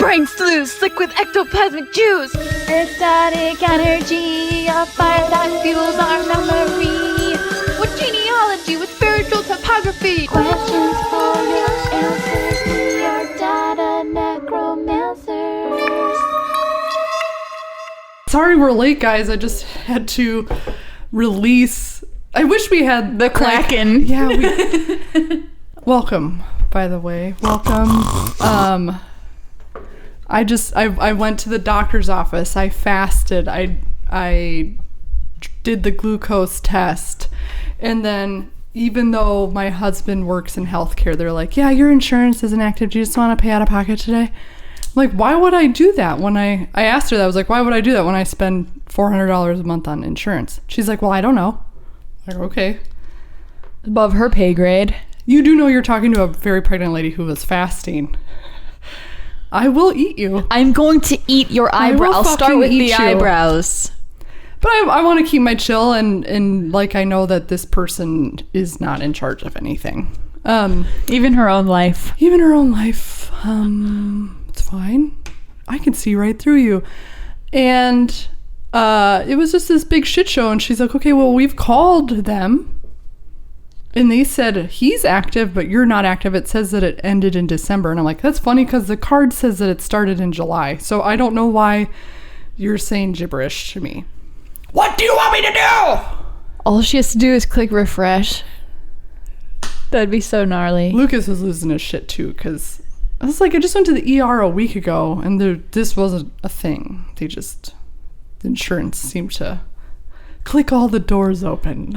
brain sluice, slick with ectoplasmic juice. Ecstatic energy, a fire that fuels our memory. With genealogy, with spiritual topography. Questions for your answers, we are data necromancers. Sorry we're late, guys. I just had to release. I wish we had the Kraken. Yeah, welcome, by the way. Welcome. I went to the doctor's office. I fasted. I did the glucose test. And then even though my husband works in healthcare, they're like, yeah, your insurance isn't active. Do you just want to pay out of pocket today? Like, why would I do that when I asked her that? I was like, why would I do that when I spend $400 a month on insurance? She's like, well, I don't know. I'm like, okay. Above her pay grade. You do know you're talking to a very pregnant lady who was fasting. I will eat you. I'm going to eat your eyebrow. I'll start with the eyebrows. But I want to keep my chill and like I know that this person is not in charge of anything. Even her own life. Even her own life. It's fine. I can see right through you. And it was just this big shit show. And she's like, okay, well, we've called them. And they said, he's active, but you're not active. It says that it ended in December. And I'm like, that's funny because the card says that it started in July. So I don't know why you're saying gibberish to me. What do you want me to do? All she has to do is click refresh. That'd be so gnarly. Lucas was losing his shit too because I was like, I just went to the ER a week ago and this wasn't a thing. The insurance seemed to click all the doors open.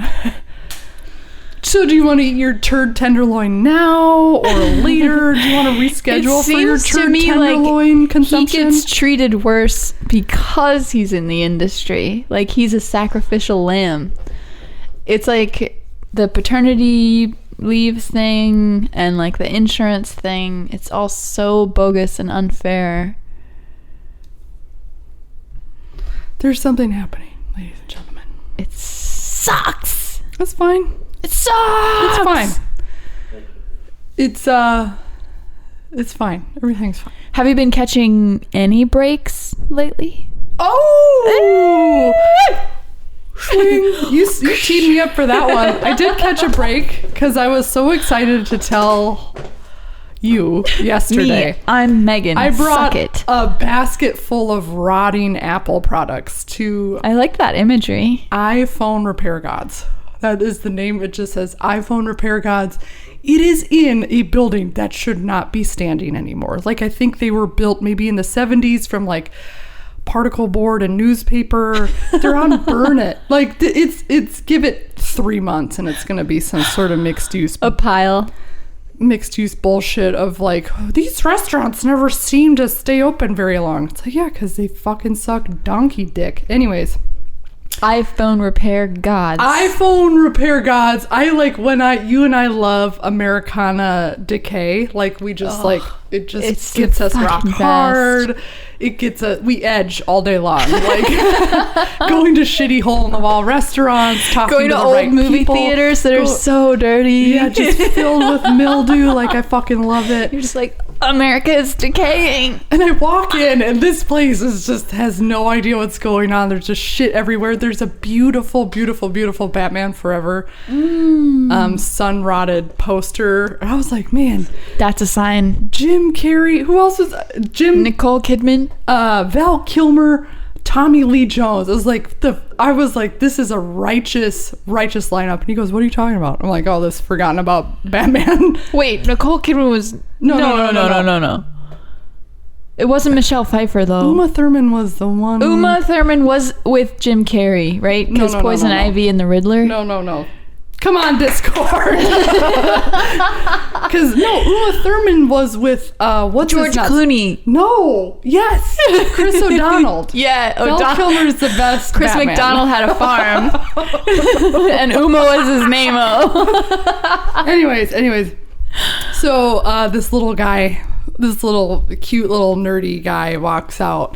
So do you want to eat your turd tenderloin now or later? Do you want to reschedule for your turd tenderloin consumption? He gets treated worse because he's in the industry. Like, he's a sacrificial lamb. It's like the paternity leave thing and like the insurance thing. It's all so bogus and unfair. There's something happening, ladies and gentlemen. It sucks. That's fine. It sucks. It's fine. It's fine. Everything's fine. Have you been catching any breaks lately? Oh! You teed me up for that one. I did catch a break because I was so excited to tell you yesterday. Me, I'm Megan. I brought Suck it. a basket full of rotting Apple products to I like that imagery. iPhone Repair Gods. That is the name. It just says iPhone Repair Gods. It is in a building that should not be standing anymore. Like, I think they were built maybe in the 70s from like particle board and newspaper. They're on Burn It. Like, it's give it 3 months and it's going to be some sort of mixed use bullshit of like, oh, these restaurants never seem to stay open very long. It's like, yeah, because they fucking suck donkey dick. Anyways. iPhone Repair Gods. iPhone Repair Gods. I like when you and I love Americana Decay. Like, we just it just gets us rock hard. It gets we edge all day long. Like going to shitty hole in the wall restaurants, talking to the old right movie people. theaters that are so dirty. Yeah, just filled with mildew. Like, I fucking love it. You're just like, America is decaying. And I walk in and this place has no idea what's going on. There's just shit everywhere. There's a beautiful, beautiful, beautiful Batman Forever sun rotted poster. I was like, man, that's a sign. Jim Carrey. Who else was Nicole Kidman, Val Kilmer, Tommy Lee Jones. I was like, this is a righteous lineup. And he goes, what are you talking about? I'm like, oh, this forgotten about Batman. Wait, Nicole Kidman was no. It wasn't Michelle Pfeiffer though. Uma Thurman was the one. Uma Thurman was with Jim Carrey, right? Because Poison Ivy and the Riddler. No. Come on, Discord. Because Uma Thurman was with George Clooney. No, yes, Chris O'Donnell. Yeah, Val Kilmer's the best. Chris Batman. McDonald had a farm, and Uma was his name-o. Anyways, so this little guy, this little cute little nerdy guy walks out,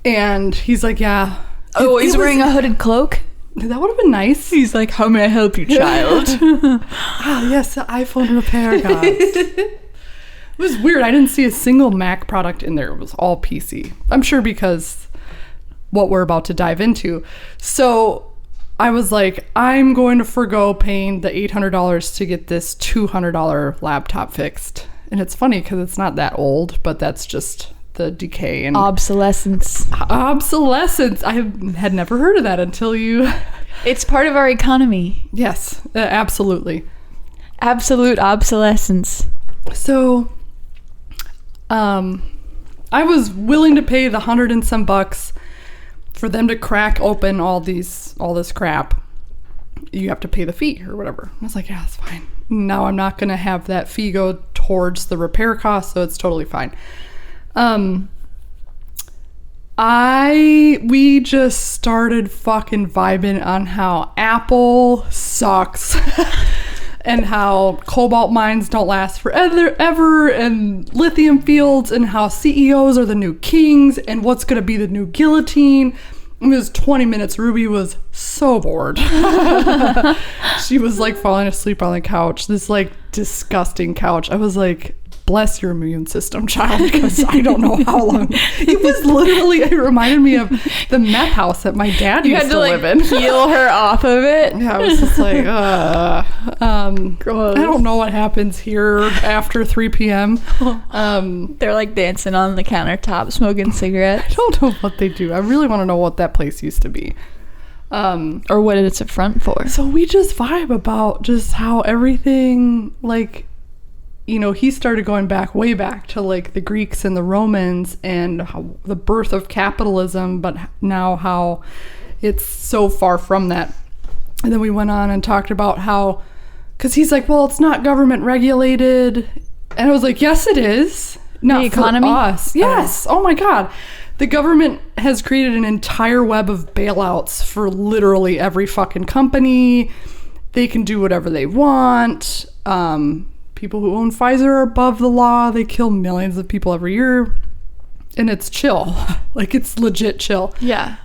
and he's like, yeah. Oh, he's wearing a hooded cloak. That would have been nice. He's like, how may I help you, child? Yes, the iPhone Repair Gods. was weird. I didn't see a single Mac product in there. It was all PC. I'm sure because what we're about to dive into. So I was like, I'm going to forgo paying the $800 to get this $200 laptop fixed. And it's funny because it's not that old, but that's just the decay and Obsolescence. obsolescence. I had never heard of that until you. It's part of our economy. Yes, absolutely. Absolute obsolescence. So, I was willing to pay the $100 and some bucks for them to crack open all this crap. You have to pay the fee or whatever. I was like, yeah, that's fine. Now I'm not gonna have that fee go towards the repair cost, so it's totally fine. We just started fucking vibing on how Apple sucks. And how cobalt mines don't last forever, and lithium fields, and how CEOs are the new kings, and what's going to be the new guillotine. It was 20 minutes. Ruby was so bored. She was like falling asleep on the couch, this like disgusting couch. I was like, bless your immune system, child, because I don't know how long. It reminded me of the meth house that my dad used to live in. Peel her off of it. Yeah, I was just like, Gross. I don't know what happens here after 3 p.m. They're like dancing on the countertop, smoking cigarettes. I don't know what they do. I really want to know what that place used to be. Or what it's a front for. So we just vibe about just how everything, like, you know, he started going way back to like the Greeks and the Romans and how the birth of capitalism, but now how it's so far from that. And then we went on and talked about how, because he's like, well, it's not government regulated. And I was like, yes, it is. Not the economy? For us. Yes. Oh my God. The government has created an entire web of bailouts for literally every fucking company. They can do whatever they want. People who own Pfizer are above the law. They kill millions of people every year. And it's chill. Like, it's legit chill. Yeah.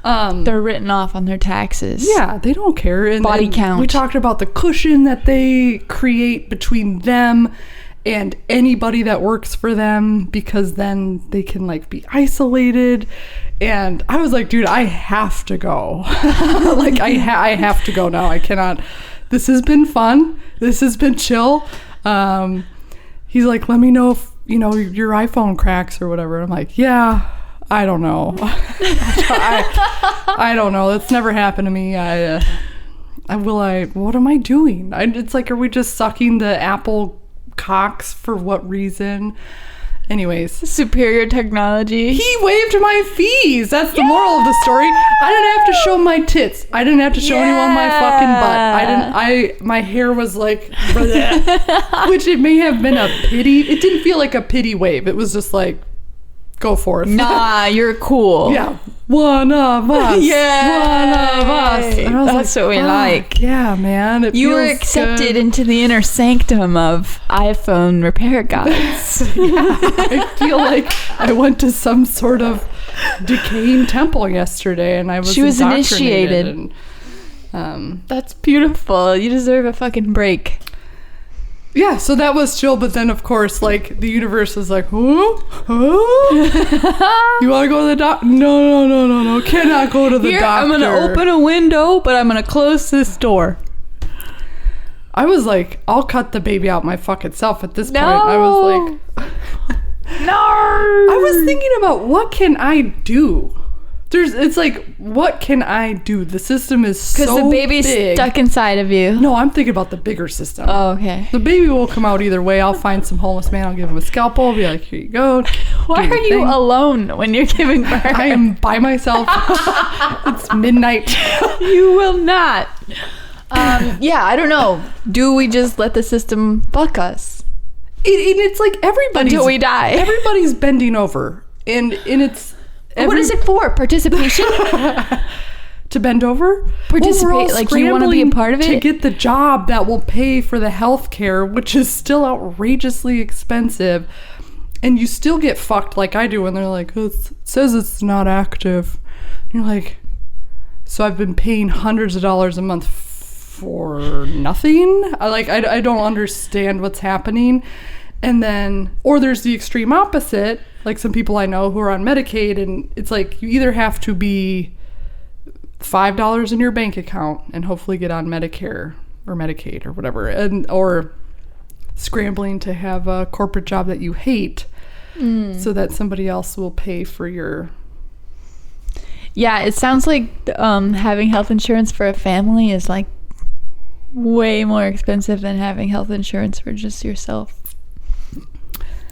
They're written off on their taxes. Yeah, they don't care. And body count. We talked about the cushion that they create between them and anybody that works for them, because then they can like be isolated. And I was like, dude, I have to go. Like, I have to go now. I cannot. This has been fun. This has been chill. He's like, let me know if, you know, your iPhone cracks or whatever. I'm like, yeah, I don't know. I don't know. That's never happened to me. What am I doing? It's like, are we just sucking the Apple cocks for what reason? Anyways, superior technology. He waived my fees. That's the moral of the story. I didn't have to show my tits. I didn't have to show anyone my fucking butt. My hair was like, which it may have been a pity. It didn't feel like a pity wave. It was just like, go forth. Nah, you're cool. Yeah. One of us. Yeah. One of us. And I was That's like, what we like. Yeah, man. You were accepted good. into the inner sanctum of iPhone repair guides. Yeah, I feel like I went to some sort of decaying temple yesterday, and She was indoctrinated. initiated. And, That's beautiful. You deserve a fucking break. yeah, so that was chill, but then of course, like, the universe was like, huh? You want to go to the doctor? No, cannot go to the doctor. I'm gonna open a window, but I'm gonna close this door. I was like, I'll cut the baby out my fucking self at this No. point. I was like, No. I was thinking about, what can I do? It's like, what can I do? The system is so Because the baby's big. stuck inside of you. No, I'm thinking about the bigger system. Oh, okay. The baby will come out either way. I'll find some homeless man. I'll give him a scalpel. I'll be like, here you go. Why Do are your you thing. alone when you're giving birth? I am by myself. It's midnight. You will not. Yeah, I don't know. Do we just let the system fuck us It's like everybody's... until we die? Everybody's bending over. And it's... What is it for? Participation? To bend over? Participate, Well, we're all like, you wanna be a scrambling part of to it? get the job that will pay for the health care, which is still outrageously expensive. And you still get fucked like I do when they're like, oh, it says it's not active. And you're like, so I've been paying hundreds of dollars a month for nothing? I don't understand what's happening. And then, or there's the extreme opposite, like some people I know who are on Medicaid, and it's like you either have to be $5 in your bank account and hopefully get on Medicare or Medicaid or whatever, or scrambling to have a corporate job that you hate so that somebody else will pay for your... Yeah, it sounds like having health insurance for a family is like way more expensive than having health insurance for just yourself.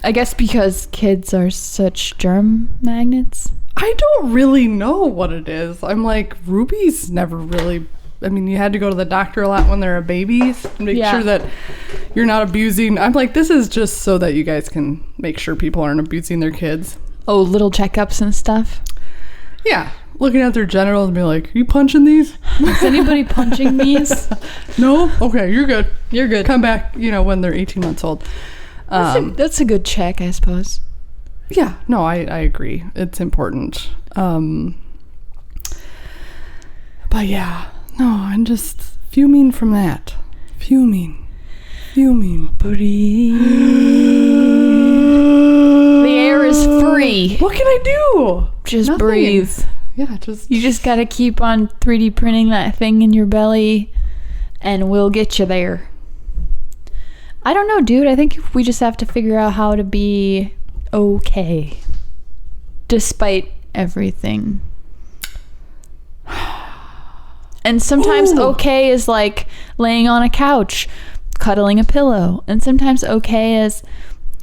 I guess because kids are such germ magnets. I don't really know what it is. I'm like, Ruby's never really... I mean, you had to go to the doctor a lot when they're babies and make sure that you're not abusing. I'm like, this is just so that you guys can make sure people aren't abusing their kids. Oh, little checkups and stuff? Yeah. Looking at their genitals and be like, are you punching these? Is anybody punching these? No? Okay, you're good. You're good. Come back, when they're 18 months old. That's a good check, I suppose. Yeah, no, I agree. It's important. But yeah, no, I'm just fuming from that. Fuming. Breathe. The air is free. What can I do? Just Nothing. breathe. Yeah, You just gotta keep on 3D printing that thing in your belly, and we'll get you there. I don't know, dude. I think we just have to figure out how to be okay, despite everything. And sometimes okay is like laying on a couch, cuddling a pillow, and sometimes okay is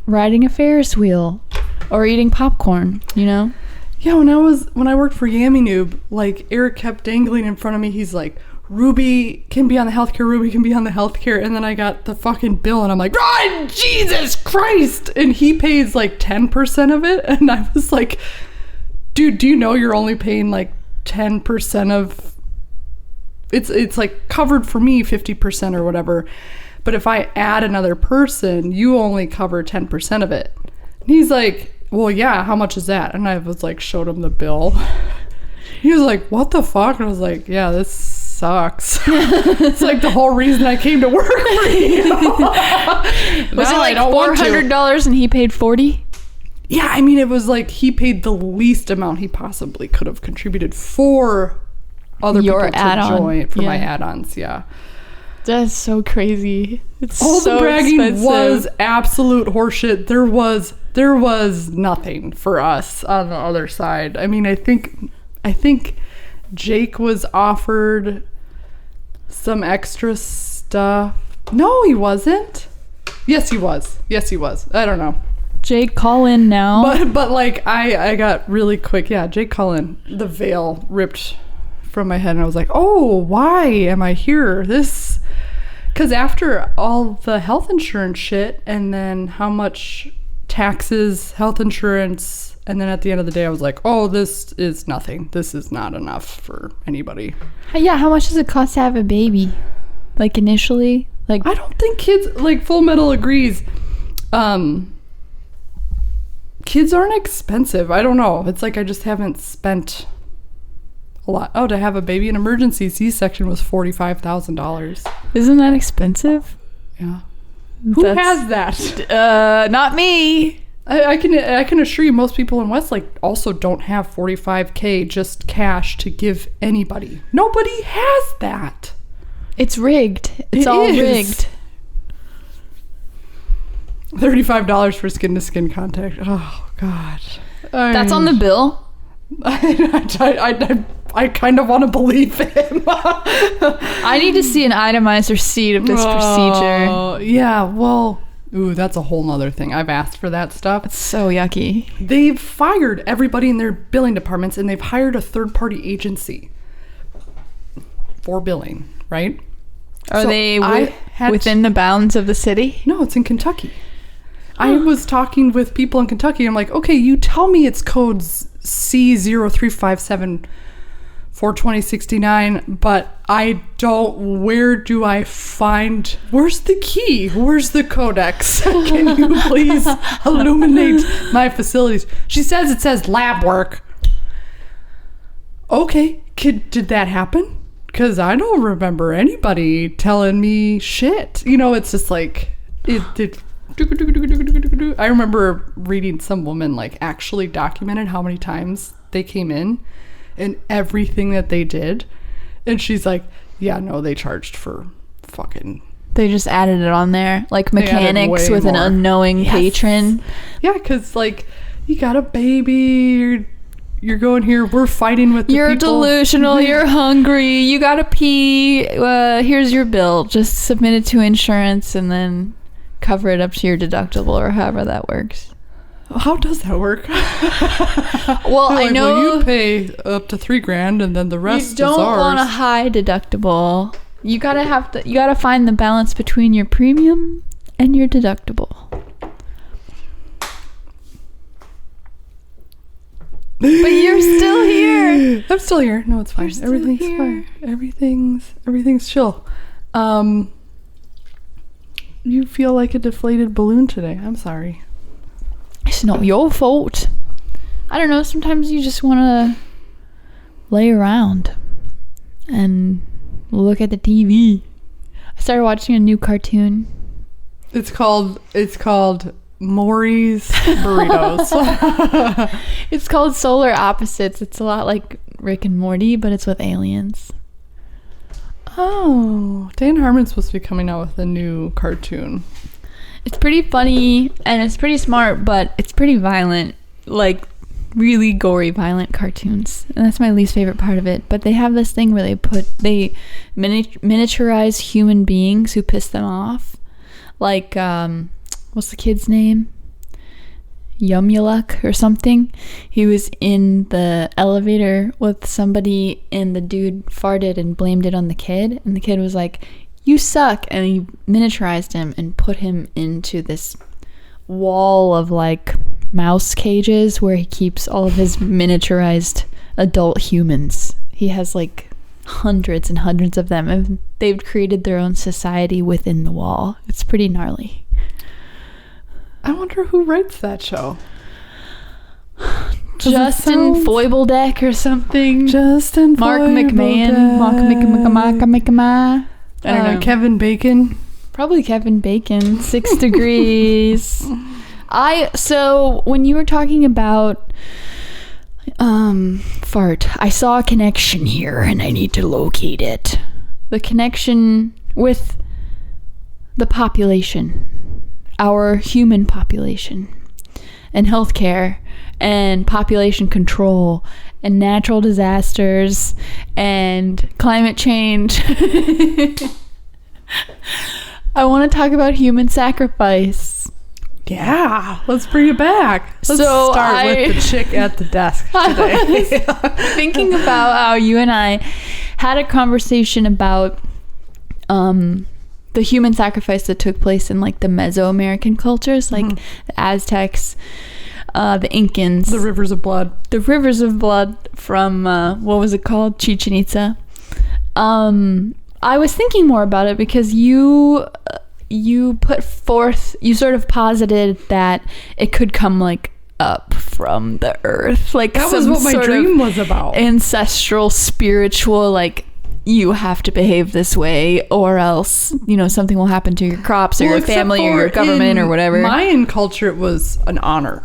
riding a Ferris wheel or eating popcorn. Yeah, when I worked for Yummy Noob, like Eric kept dangling in front of me. He's like, Ruby can be on the healthcare, Ruby can be on the healthcare. And then I got the fucking bill and I'm like, oh, Jesus Christ. And he pays like 10% of it. And I was like, dude, do you know you're only paying like 10% of, it's like covered for me 50% or whatever. But if I add another person, you only cover 10% of it. And he's like, well, yeah, how much is that? And I was like, showed him the bill. He was like, what the fuck? And I was like, yeah, this sucks. It's like the whole reason I came to work for you. Was it like $400 and he paid $40? Yeah, I mean, it was like he paid the least amount he possibly could have contributed for other Your people add-on. to join for my add-ons. Yeah. That's so crazy. It's All so the bragging expensive. was absolute horseshit. There was nothing for us on the other side. I mean, I think Jake was offered some extra stuff. No, he wasn't. Yes, he was. I don't know. Jake, call in now. But like I got really quick. Yeah, Jake, call in. The veil ripped from my head and I was like, oh, why am I here? Because after all the health insurance shit and then how much taxes, health insurance, and then at the end of the day I was like, oh, this is nothing. This is not enough for anybody. Yeah, how much does it cost to have a baby? Like initially? Like I don't think kids, like Full Metal agrees, kids aren't expensive. I don't know. It's like I just haven't spent a lot. Oh, to have a baby, an emergency C-section was $45,000. Isn't that expensive? Yeah. Who has that? Not me. I can assure you most people in Westlake also don't have $45K just cash to give anybody. Nobody has that. It's rigged. It's all rigged. $35 for skin-to-skin contact. Oh, God. That's on the bill? I kind of want to believe him. I need to see an itemized receipt of this procedure. Yeah, well, ooh, that's a whole nother thing. I've asked for that stuff. It's so yucky. They've fired everybody in their billing departments and they've hired a third-party agency for billing, right? Are they within the bounds of the city? No, it's in Kentucky. I was talking with people in Kentucky. I'm like, okay, you tell me it's codes C0357 for 2069, but I don't, where's the key? Where's the codex? Can you please illuminate my facilities? She says it says lab work. Okay, did that happen? Because I don't remember anybody telling me shit. It's just like, I remember reading some woman like actually documented how many times they came in and everything that they did. And she's like, yeah, no, they charged for fucking... They just added it on there. Like They added mechanics way with an more. unknowing Yes. patron. Yeah, because like you got a baby, you're going here, we're fighting with the You're people. delusional. You're hungry. You gotta pee. Here's your bill. Just submit it to insurance and then cover it up to your deductible or however that works. How does that work? Well, They're I like, know well, you pay up to $3,000 and then the rest you don't is ours. want a high deductible. You gotta find the balance between your premium and your deductible. But you're still here. I'm still here. No, it's fine. You're still Everything's here. fine. Everything's chill. You feel like a deflated balloon today. I'm sorry. It's not your fault. I don't know. Sometimes you just want to lay around and look at the TV. I started watching a new cartoon. It's called Maury's Burritos. It's called Solar Opposites. It's a lot like Rick and Morty, but it's with aliens. Oh, Dan Harmon's supposed to be coming out with a new cartoon. It's pretty funny and it's pretty smart, but it's pretty violent. Like really gory, violent cartoons. And that's my least favorite part of it. But they have this thing where they miniaturize human beings who piss them off. Like, what's the kid's name? Yumuluk or something. He was in the elevator with somebody and the dude farted and blamed it on the kid. And the kid was like, you suck. And he miniaturized him and put him into this wall of like mouse cages where he keeps all of his miniaturized adult humans. He has like hundreds and hundreds of them, and they've created their own society within the wall. It's pretty gnarly. I wonder who writes that show. Justin Foibledeck or something. Justin Mark McMahon. I don't know. Kevin Bacon. Probably Kevin Bacon. 6 Degrees. So when you were talking about fart, I saw a connection here and I need to locate it. The connection with the population, our human population, and healthcare and population control and natural disasters and climate change. I want to talk about human sacrifice. Yeah, let's bring it back. Let's So start with the chick at the desk today. Thinking about how you and I had a conversation about the human sacrifice that took place in like the Mesoamerican cultures, like the Aztecs, the Incans, The rivers of blood. the rivers of blood from what was it called, Chichen Itza. I was thinking more about it because you put forth, you sort of posited that it could come like up from the earth, like That was some what my sort dream of was about. ancestral, spiritual, like you have to behave this way or else, you know, something will happen to your crops or your except family or for your government in or whatever. Mayan culture, it was an honor.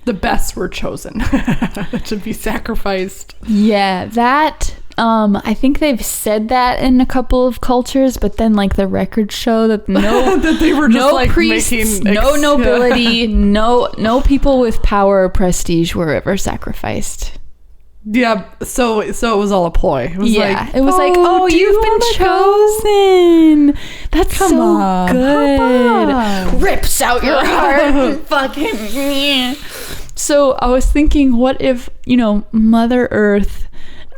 The best were chosen to be sacrificed. Yeah, that I think they've said that in a couple of cultures, but then like the records show that no That they were just no like priests, making no nobility, no people with power or prestige were ever sacrificed. Yeah, so it was all a ploy. It was like, it was like, do you you've been wanna go?" chosen. That's Come so on, good. hop on. Rips out your heart and fucking. So I was thinking, what if, you know, Mother Earth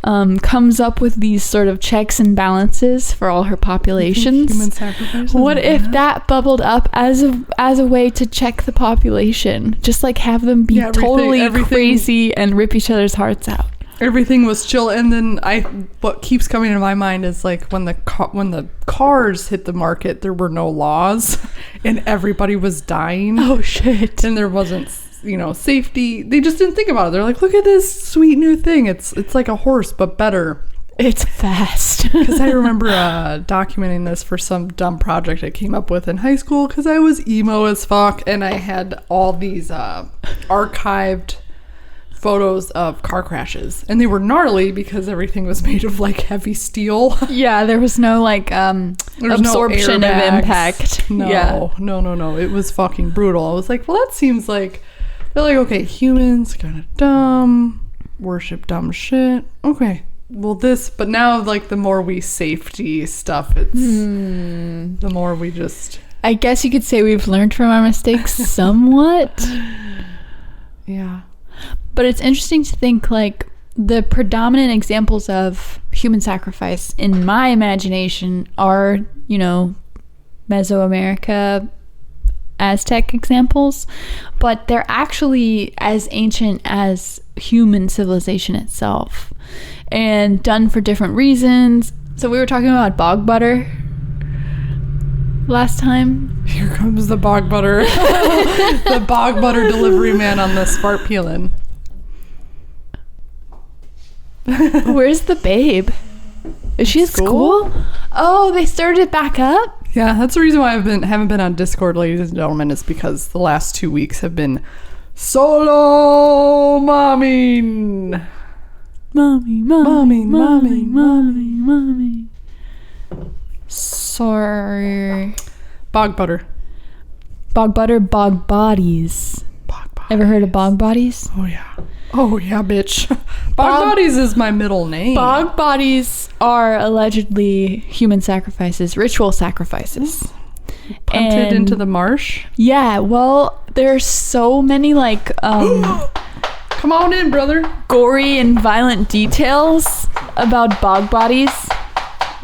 comes up with these sort of checks and balances for all her populations? Human sacrifice. What if that bubbled up as a way to check the population? Just like have them be totally crazy and rip each other's hearts out. Everything was chill, and then what keeps coming to my mind is like when the cars hit the market, there were no laws, and everybody was dying. Oh shit! And there wasn't, you know, safety. They just didn't think about it. They're like, look at this sweet new thing. It's like a horse but better. It's fast. Because I remember documenting this for some dumb project I came up with in high school because I was emo as fuck and I had all these archived photos of car crashes. And they were gnarly because everything was made of like heavy steel. Yeah, there was no like absorption of impact. No, yeah. no. It was fucking brutal. I was like, well, that seems like... They're like, okay, humans, kind of dumb, worship dumb shit. Okay. Well, but now, like, the more we safety stuff, it's the more we just... I guess you could say we've learned from our mistakes somewhat. Yeah. But it's interesting to think, like, the predominant examples of human sacrifice in my imagination are, you know, Mesoamerica, Aztec examples, but they're actually as ancient as human civilization itself. And done for different reasons. So we were talking about bog butter last time. Here comes the bog butter. The bog butter delivery man on the fart peeling. Where's the babe? Is she at school? Oh, they started it back up? Yeah, that's the reason why I haven't been on Discord, ladies and gentlemen, is because the last 2 weeks have been solo momming. Mommy. Sorry. Bog butter. Bog butter, bog bodies. Bog bodies. Ever heard of bog bodies? Oh, yeah, bitch. Bog bodies is my middle name. Bog bodies are allegedly human sacrifices, ritual sacrifices. Punted into the marsh? Yeah, well, there's so many, like, come on in, brother. gory and violent details about bog bodies.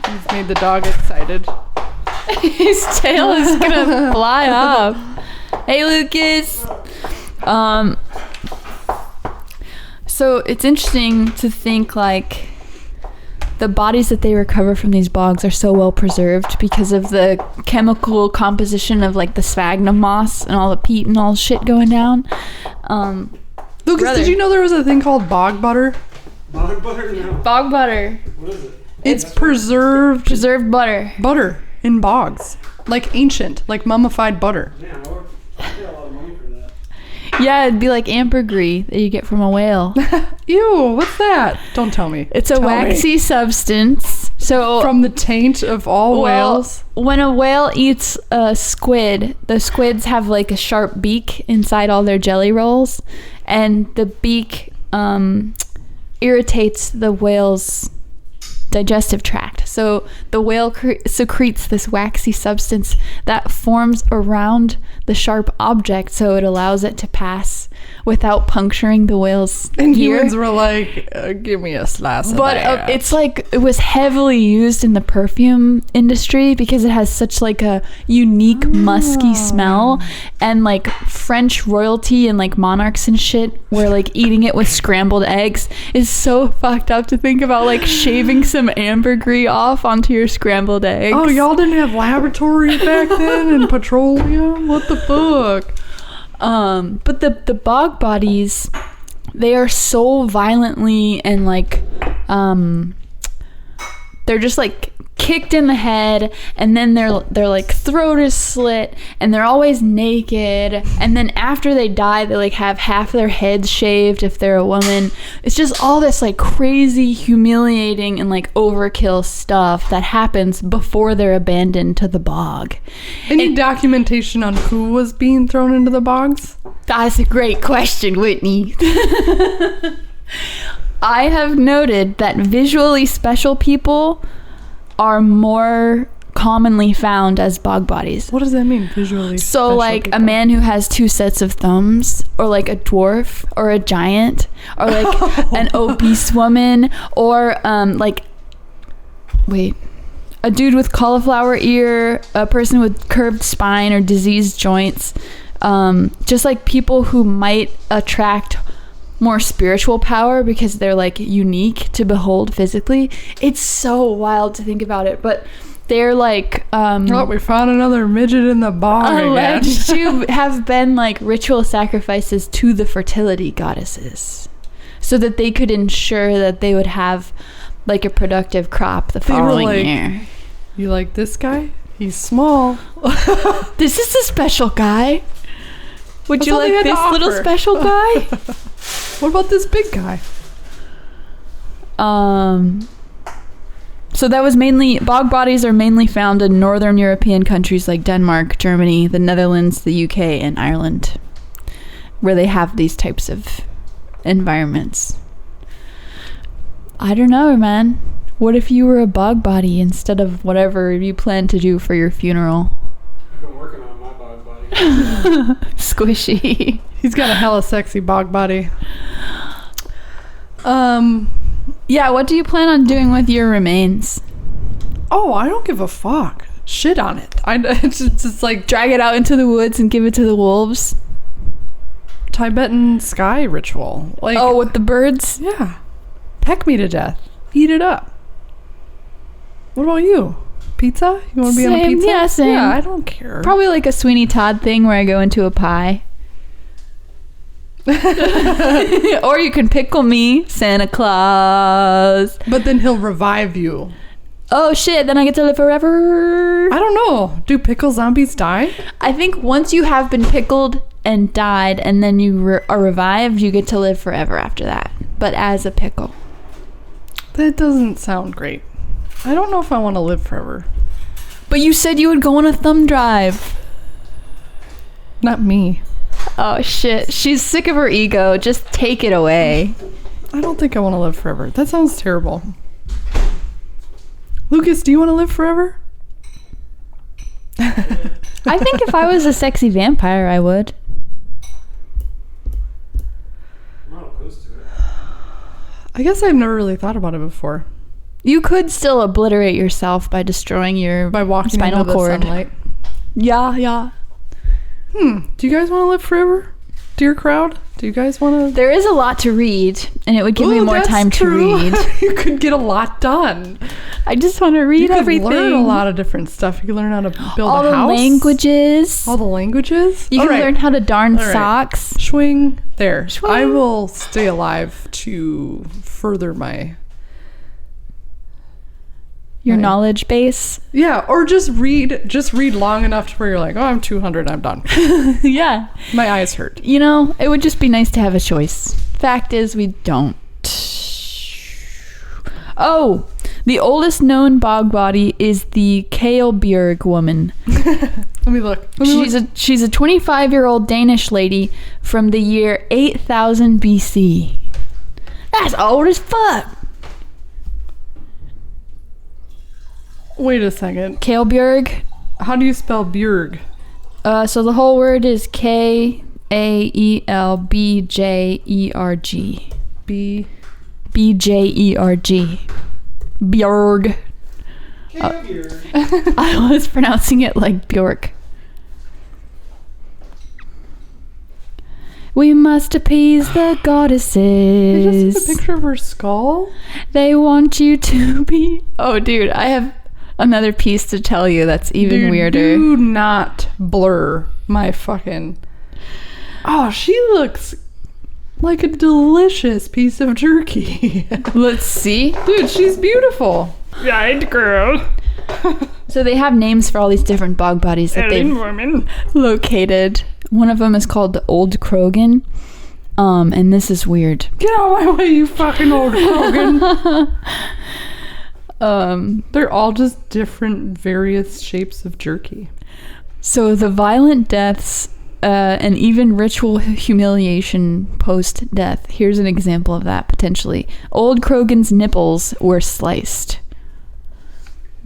He's made the dog excited. His tail is gonna fly off. Hey, Lucas. So it's interesting to think, like, the bodies that they recover from these bogs are so well preserved because of the chemical composition of, like, the sphagnum moss and all the peat and all the shit going down. Lucas, did you know there was a thing called bog butter? Bog butter? No. Bog butter. What is it? It's preserved Preserved butter. in bogs. Like ancient, like mummified butter. Yeah, I pay a lot of money for that. Yeah, it'd be like ambergris that you get from a whale. Ew, what's that? Don't tell me. It's a Tell waxy me. substance. So From the taint of all whales. when a whale eats a squid, the squids have like a sharp beak inside all their jelly rolls, and the beak irritates the whale's digestive tract. So the whale secretes this waxy substance that forms around the sharp object, so it allows it to pass without puncturing the whale's And ear. humans were like, give me a slice of But that. it's like, it was heavily used in the perfume industry because it has such like a unique musky smell, and like French royalty and like monarchs and shit were like eating it with scrambled eggs. Is so fucked up to think about, like shaving some ambergris off onto your scrambled eggs. Oh, y'all didn't have laboratories back then and petroleum? What the fuck? But the bog bodies, they are so violently and like they're just like kicked in the head, and then their like throat is slit, and they're always naked, and then after they die they like have half their heads shaved if they're a woman. It's just all this like crazy, humiliating and like overkill stuff that happens before they're abandoned to the bog. Any documentation on who was being thrown into the bogs? That's a great question, Whitney. I have noted that visually special people are more commonly found as bog bodies. What does that mean, visually? So special like people? a man who has 2 sets of thumbs, or like a dwarf, or a giant, or like an obese woman, or a dude with cauliflower ear, a person with curved spine or diseased joints. Just like people who might attract more spiritual power because they're like unique to behold physically. It's so wild to think about it, but they're like oh, we found another midget in the bog again. alleged to have been like ritual sacrifices to the fertility goddesses, so that they could ensure that they would have like a productive crop the They were following like, year. You like this guy? He's small. This is a special guy. Would That's you all they like had to this little offer. special guy? What about this big guy? So that was mainly, bog bodies are mainly found in northern European countries like Denmark, Germany, the Netherlands, the UK, and Ireland, where they have these types of environments. I don't know, man. What if you were a bog body instead of whatever you plan to do for your funeral? I've been working on my bog body. Squishy. He's got a hella sexy bog body. Yeah, what do you plan on doing with your remains? Oh, I don't give a fuck. Shit on it. It's just like Drag it out into the woods and give it to the wolves? Tibetan sky ritual. Like, Oh, with the birds? yeah. Peck me to death. Eat it up. What about you? Pizza? You want to be on a Same, pizza? yeah, same. Yeah, I don't care. Probably like a Sweeney Todd thing where I go into a pie. Or you can pickle me, Santa Claus. But then he'll revive you. Oh shit, then I get to live forever. I don't know. Do pickle zombies die? I think once you have been pickled and died and then you are revived, you get to live forever after that. But as a pickle. That doesn't sound great. I don't know if I want to live forever. But you said you would go on a thumb drive. Not me. Oh shit, she's sick of her ego. Just take it away. I don't think I want to live forever. That sounds terrible. Lucas, do you want to live forever? I think if I was a sexy vampire, I would. I'm not opposed to it. I guess I've never really thought about it before. You could still obliterate yourself by destroying your By walking spinal into the cord. sunlight. Yeah. Do you guys want to live forever? Dear crowd? Do you guys want to... There is a lot to read, and it would give me more time to read. You could get a lot done. I just want to read You could everything. learn a lot of different stuff. You could learn how to build All a the house. languages. All the languages. You All can right. learn how to darn All right. socks. Swing there. Swing. I will stay alive to further my... Your Right. knowledge base. Yeah, or just read long enough to where you're like, oh, I'm 200, I'm done. Yeah. My eyes hurt. You know, it would just be nice to have a choice. Fact is, we don't. Oh, the oldest known bog body is the Kaleberg woman. Let me look. She's a 25-year-old Danish lady from the year 8000 BC. That's old as fuck. Wait a second. Kaleberg. How do you spell Björg? So the whole word is Kaelbjerg. B. Bjerg. Bjorg. Here. I was pronouncing it like Bjork. We must appease the I just goddesses. have a picture of her skull. They want you to be. Oh, dude, I have another piece to tell you that's even Dude, weirder. Do not blur my fucking... Oh, she looks like a delicious piece of jerky. Let's see. Dude, she's beautiful. Right, girl. So they have names for all these different bog bodies that they've located. One of them is called the Old Krogan. And this is weird. Get out of my way, you fucking old Krogan. They're all just different, various shapes of jerky. So the violent deaths and even ritual humiliation post-death. Here's an example of that, potentially. Old Krogan's nipples were sliced.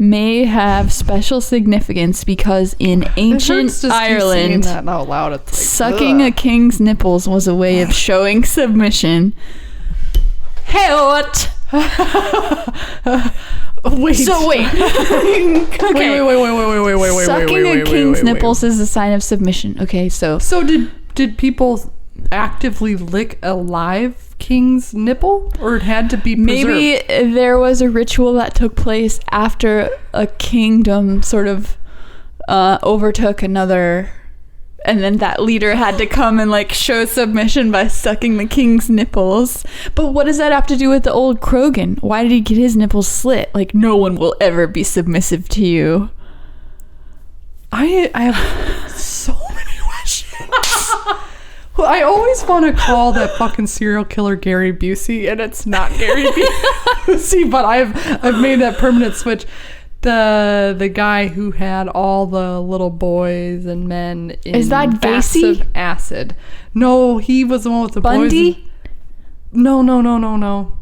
May have special significance because in ancient Ireland, that out loud. It's like, sucking a king's nipples was a way of showing submission. Hey, what? Wait. So wait. Okay. Wait. Sucking a king's nipples is a sign of submission. Okay, so did people actively lick a live king's nipple, or it had to be preserved? maybe there was a ritual that took place after a kingdom sort of overtook another And then that leader had to come and like show submission by sucking the king's nipples. But what does that have to do with the old Krogan? Why did he get his nipples slit? Like, no one will ever be submissive to you. I have so many questions. Well, I always want to call that fucking serial killer Gary Busey, and it's not Gary Busey, but I've made that permanent switch. The guy who had all the little boys and men in Is that vats Gacy? of acid. No, he was the one with the Bundy? boys. No.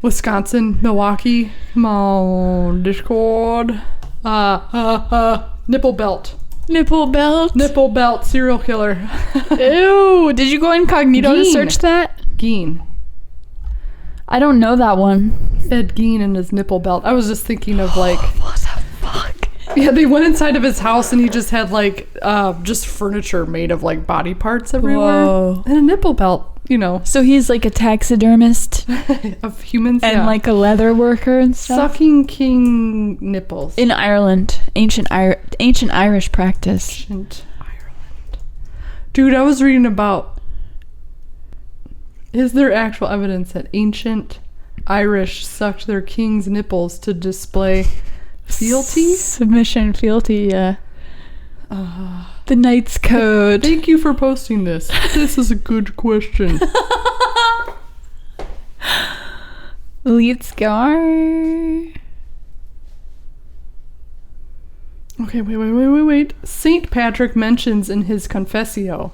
Wisconsin, Milwaukee. Come on, Discord. Nipple belt. Nipple belt? Nipple belt serial killer. Ew. Did you go incognito to Geen. search that? Geen. I don't know that one. Ed Gein and his nipple belt. I was just thinking of like, What the fuck? yeah, they went inside of his house and he just had like just furniture made of like body parts everywhere. Whoa. And a nipple belt, you know, So he's like a taxidrmist of humans. and yeah. like a leather worker and stuff? Sucking king nipples. In Ireland. Ancient Irish practice. Ancient Ireland. Dude, I was reading about, is there actual evidence that ancient Irish sucked their king's nipples to display fealty? Submission, fealty, yeah. The Knight's Code. Thank you for posting this. This is a good question. Let's go. Okay, wait. St. Patrick mentions in his Confessio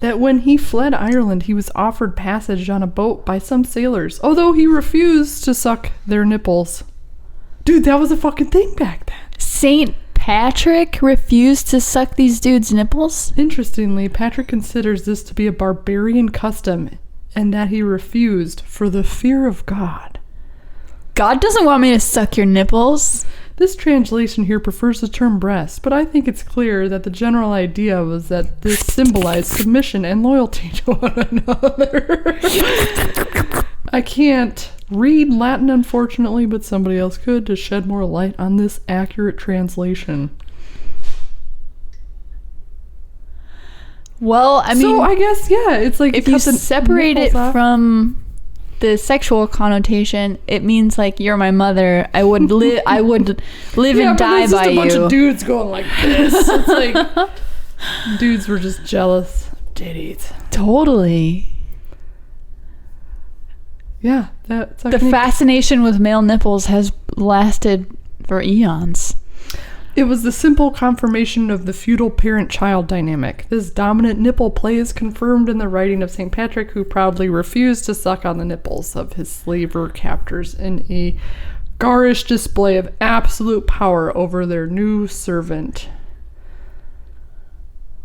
that when he fled Ireland, he was offered passage on a boat by some sailors, although he refused to suck their nipples. Dude, that was a fucking thing back then. St. Patrick refused to suck these dudes' nipples? Interestingly, Patrick considers this to be a barbarian custom and that he refused for the fear of God. God doesn't want me to suck your nipples. This translation here prefers the term breast, but I think it's clear that the general idea was that this symbolized submission and loyalty to one another. I can't read Latin, unfortunately, but somebody else could to shed more light on this accurate translation. Well, I mean, so I guess, yeah, it's like if you cut the separate it nipples off. from the sexual connotation, it means like you're my mother. I would live Yeah, and but die it's by just a bunch you. of dudes going like this. It's like dudes were just jealous of titties. Totally. Yeah, that's The fascination with male nipples has lasted for eons. It was the simple confirmation of the feudal parent-child dynamic. This dominant nipple play is confirmed in the writing of St. Patrick, who proudly refused to suck on the nipples of his slaver captors in a garish display of absolute power over their new servant.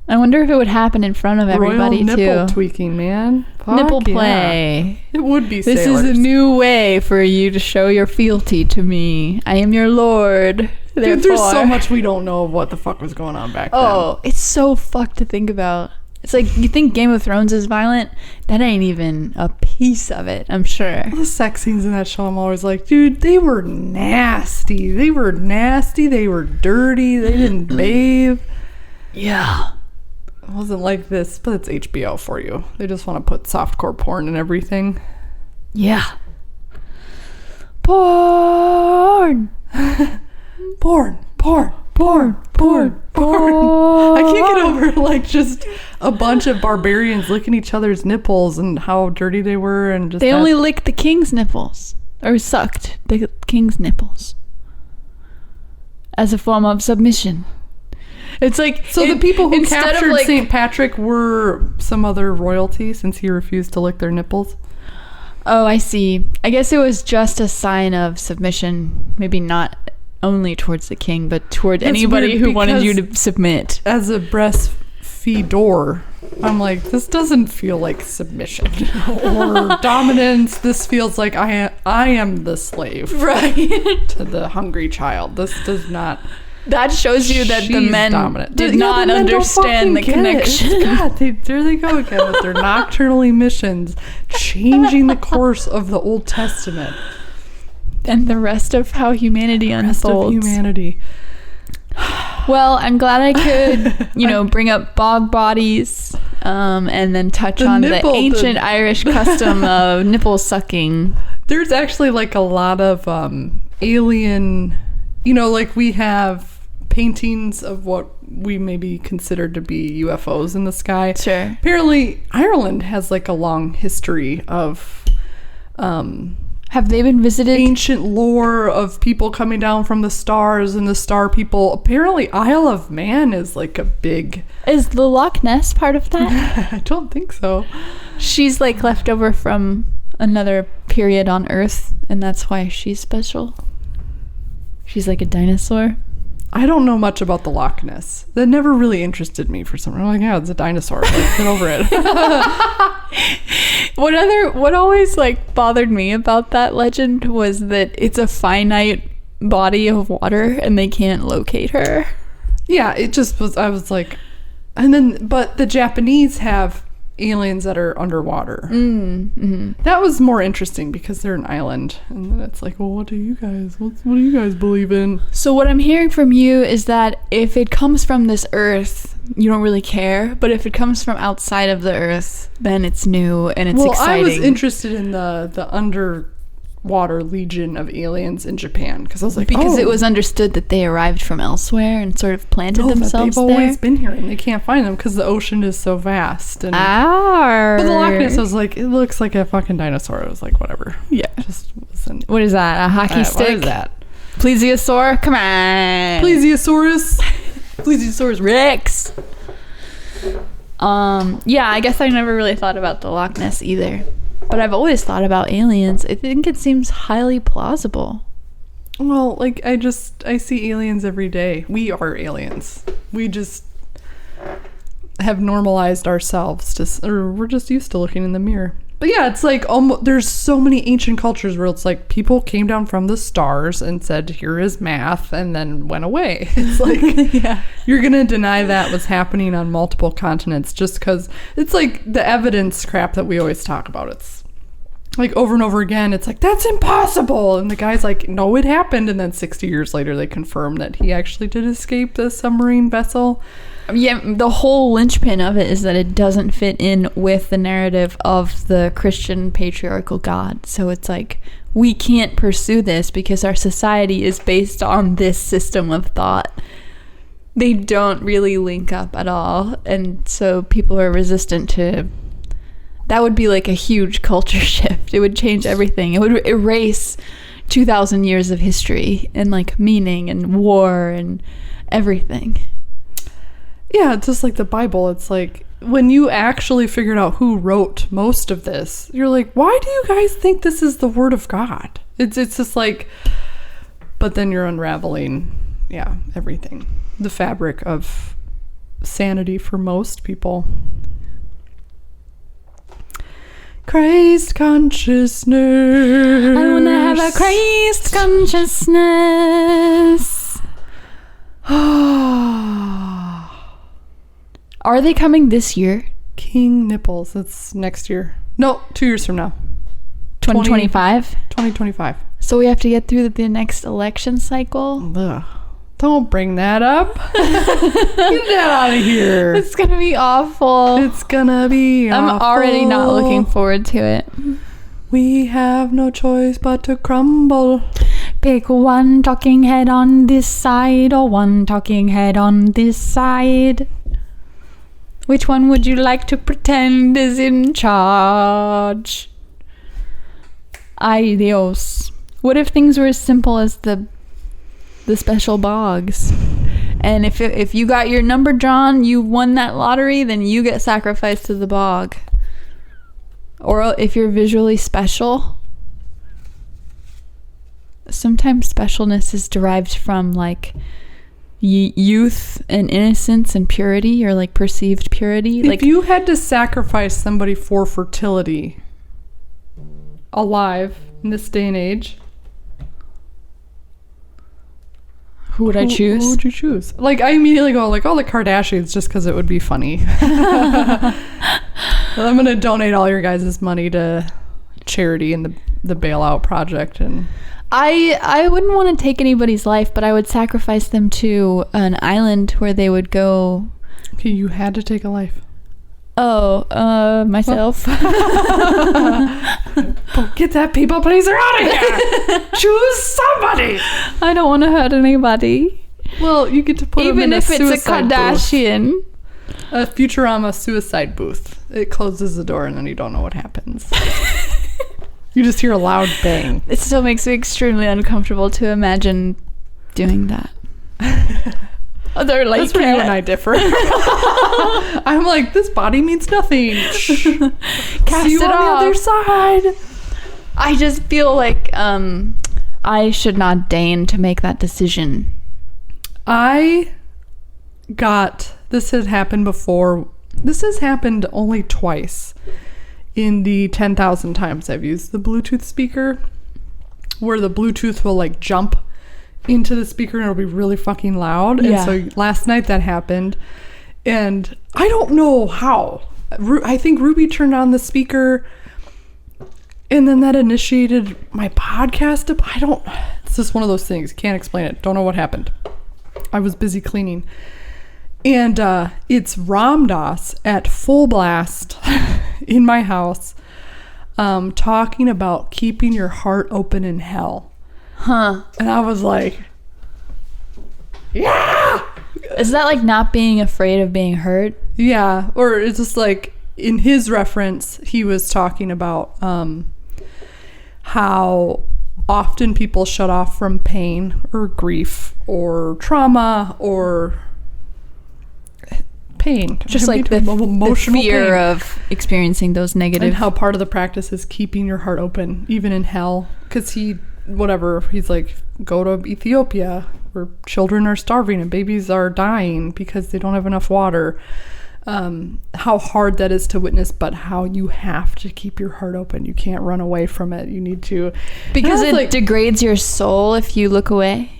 I wonder if it would happen in front of everybody Royal nipple too. tweaking, man. Fuck Nipple yeah. play. It would be This sailors. is a new way for you to show your fealty to me. I am your lord. Dude, there's so Therefore- much we don't know of what the fuck was going on back then. Oh, it's so fucked to think about. It's like, you think Game of Thrones is violent? That ain't even a piece of it, I'm sure. The sex scenes in that show, I'm always like, dude, they were nasty. They were dirty. They didn't bathe. Yeah. It wasn't like this, but it's HBO for you. They just want to put softcore porn and everything. Yeah. Porn. Porn. I can't get over like just a bunch of barbarians licking each other's nipples and how dirty they were, and just They that- only licked the king's nipples. Or sucked the king's nipples. As a form of submission. It's like, So the people who instead of, captured like- St. Patrick were some other royalty since he refused to lick their nipples. Oh, I see. I guess it was just a sign of submission, maybe not only towards the king, but toward It's anybody weird who wanted you because- to submit. As a breastfeedor, I'm like, this doesn't feel like submission or dominance. This feels like I am the slave Right. to the hungry child. This does not. That shows you that the She's men dominant. did Yeah, not the men don't understand the fucking get it. connection. God, there they go again with their nocturnal emissions, changing the course of the Old Testament. And the rest of how humanity Rest of unfolds. humanity. Well, I'm glad I could, bring up bog bodies, and then touch on nipple, the ancient Irish custom of nipple sucking. There's actually like a lot of alien, like we have paintings of what we maybe consider to be UFOs in the sky. Sure. Apparently, Ireland has like a long history of Have they been visited? ancient lore of people coming down from the stars and the star people. Apparently, Isle of Man is like a big... Is the Loch Ness part of that? I don't think so. She's like left over from another period on Earth, and that's why she's special. She's like a dinosaur. I don't know much about the Loch Ness. That never really interested me for some reason. I'm like, yeah, it's a dinosaur. Like, get over it. What always like bothered me about that legend was that it's a finite body of water and they can't locate her. Yeah, it just was, I was like, and then, but the Japanese have aliens that are underwater. That was more interesting because they're an island. And then it's like, well, what do you guys believe in? So what I'm hearing from you is that if it comes from this Earth, you don't really care. But if it comes from outside of the Earth, then it's new and it's exciting. I was interested in the underwater legion of aliens in Japan because I was like, because it was understood that they arrived from elsewhere and sort of planted themselves they've there. always been here and they can't find them because the ocean is so vast. And But the Loch Ness, I was like, it looks like a fucking dinosaur. I was like, whatever. Yeah. Just wasn't. What is that? A hockey stick? What is that? Plesiosaur? Come on. Plesiosaurus. Plesiosaurus Rex. Yeah, I guess I never really thought about the Loch Ness either. But I've always thought about aliens. I think it seems highly plausible. Well, like, I see aliens every day. We are aliens. We just have normalized ourselves or we're just used to looking in the mirror. But yeah, it's like there's so many ancient cultures where it's like people came down from the stars and said, here is math, and then went away. It's like, Yeah. You're going to deny that was happening on multiple continents just because it's like the evidence crap that we always talk about. It's like over and over again, it's like, that's impossible. And the guy's like, no, it happened. And then 60 years later, they confirm that he actually did escape the submarine vessel. Yeah, the whole linchpin of it is that it doesn't fit in with the narrative of the Christian patriarchal God. So it's like, we can't pursue this because our society is based on this system of thought. They don't really link up at all. And so people are resistant to... That would be like a huge culture shift. It would change everything. It would erase 2,000 years of history and like meaning and war and everything. Yeah, it's just like the Bible. It's like when you actually figured out who wrote most of this, you're like, why do you guys think this is the word of God? It's just like, but then you're unraveling, everything. The fabric of sanity for most people. Christ consciousness. I want to have a Christ consciousness. Are they coming this year? King Nipples. That's next year. No, 2 years from now. 2025? 2025. So we have to get through the next election cycle? Ugh. Don't bring that up. Get that out of here. It's gonna be awful. It's gonna be I'm awful. already not looking forward to it. We have no choice but to crumble. Pick one talking head on this side or one talking head on this side. Which one would you like to pretend is in charge? Ay Dios. What if things were as simple as the special bogs? And if you got your number drawn, you won that lottery, then you get sacrificed to the bog. Or if you're visually special, sometimes specialness is derived from like youth and innocence and purity, or like perceived purity. If you had to sacrifice somebody for fertility alive in this day and age, who would I choose? Who would you choose? Like, I immediately go like, oh, the Kardashians, just because it would be funny. I'm gonna donate all your guys' money to charity and the bailout project. And I wouldn't want to take anybody's life, but I would sacrifice them to an island where they would go. Okay, you had to take a life. Myself. Get that people pleaser out of here. Choose somebody. I don't want to hurt anybody. Well, you get to put them Even in if it's a suicide booth. Kardashian. A Futurama suicide booth. It closes the door and then you don't know what happens. You just hear a loud bang. It still makes me extremely uncomfortable to imagine doing that. They're like, that's where you and I differ. I'm like, this body means nothing. Cast See you it on the off. other side. I just feel like I should not deign to make that decision. This had happened before. This has happened only twice in the 10,000 times I've used the Bluetooth speaker, where the Bluetooth will like jump into the speaker and it'll be really fucking loud. Yeah. And so last night that happened, and I don't know how. I think Ruby turned on the speaker and then that initiated my podcast. It's just one of those things. Can't explain it. Don't know what happened. I was busy cleaning. And it's Ram Dass at full blast in my house, talking about keeping your heart open in hell. Huh. And I was like, yeah! Is that like not being afraid of being hurt? Yeah. Or it's just like, in his reference, he was talking about how often people shut off from pain or grief or trauma or pain. Just like the fear of experiencing those negative. And how part of the practice is keeping your heart open, even in hell. Because he's like, go to Ethiopia where children are starving and babies are dying because they don't have enough water. How hard that is to witness, but how you have to keep your heart open. You can't run away from it. You need to. Because it degrades your soul if you look away.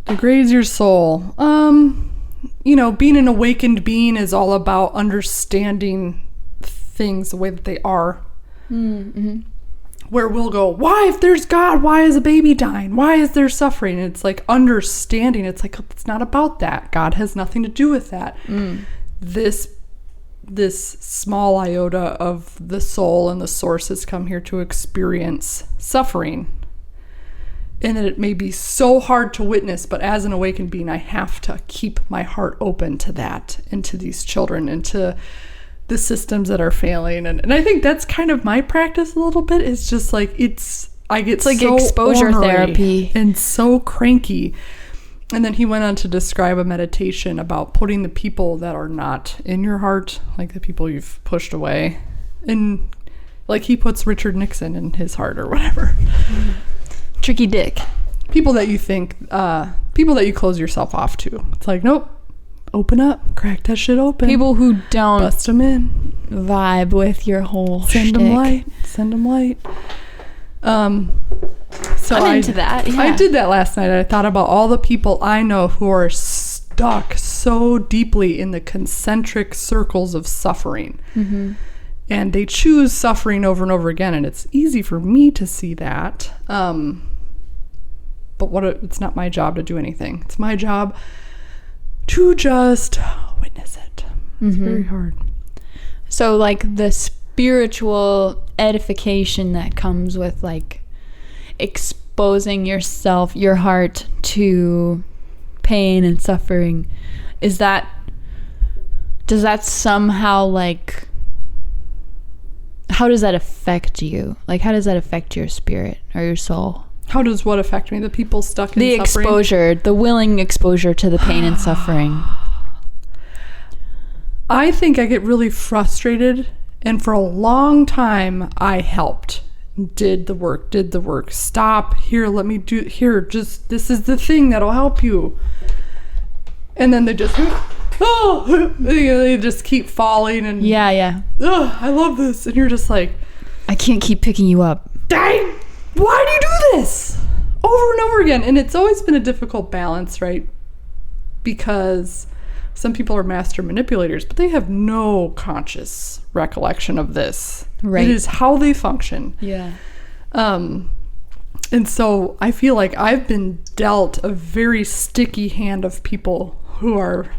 Degrades your soul. Being an awakened being is all about understanding things the way that they are. Mm-hmm. Where we'll go, why, if there's God, why is a baby dying? Why is there suffering? And it's like understanding. It's like, it's not about that. God has nothing to do with that. This small iota of the soul and the source has come here to experience suffering. And that it may be so hard to witness, but as an awakened being, I have to keep my heart open to that and to these children and to the systems that are failing. And I think that's kind of my practice a little bit. It's just like, I get like so exposure ornery therapy and so cranky. And then he went on to describe a meditation about putting the people that are not in your heart, like the people you've pushed away, and like he puts Richard Nixon in his heart or whatever. Tricky dick. People that you think, people that you close yourself off to. It's like, nope, open up, crack that shit open. People who don't bust them in, vibe with your whole send them light. So I'm into that. Yeah. I did that last night. I thought about all the people I know who are stuck so deeply in the concentric circles of suffering. Mm-hmm. And they choose suffering over and over again, and it's easy for me to see that. But it's not my job to do anything. It's my job to just witness it. It's very hard. So like the spiritual edification that comes with like exposing yourself, your heart to pain and suffering, does that somehow like, how does that affect you? Like, how does that affect your spirit or your soul? How does what affect me? The people stuck in the suffering? Exposure, the willing exposure to the pain and suffering. I think I get really frustrated, and for a long time I helped, did the work. Stop here, let me do here. Just this is the thing that'll help you, and then they just they just keep falling and Yeah. I love this, and you're just like, I can't keep picking you up. dang, why do you do this over and over again? And it's always been a difficult balance, right? Because some people are master manipulators, but they have no conscious recollection of this. Right. It is how they function. Yeah. And so I feel like I've been dealt a very sticky hand of people who are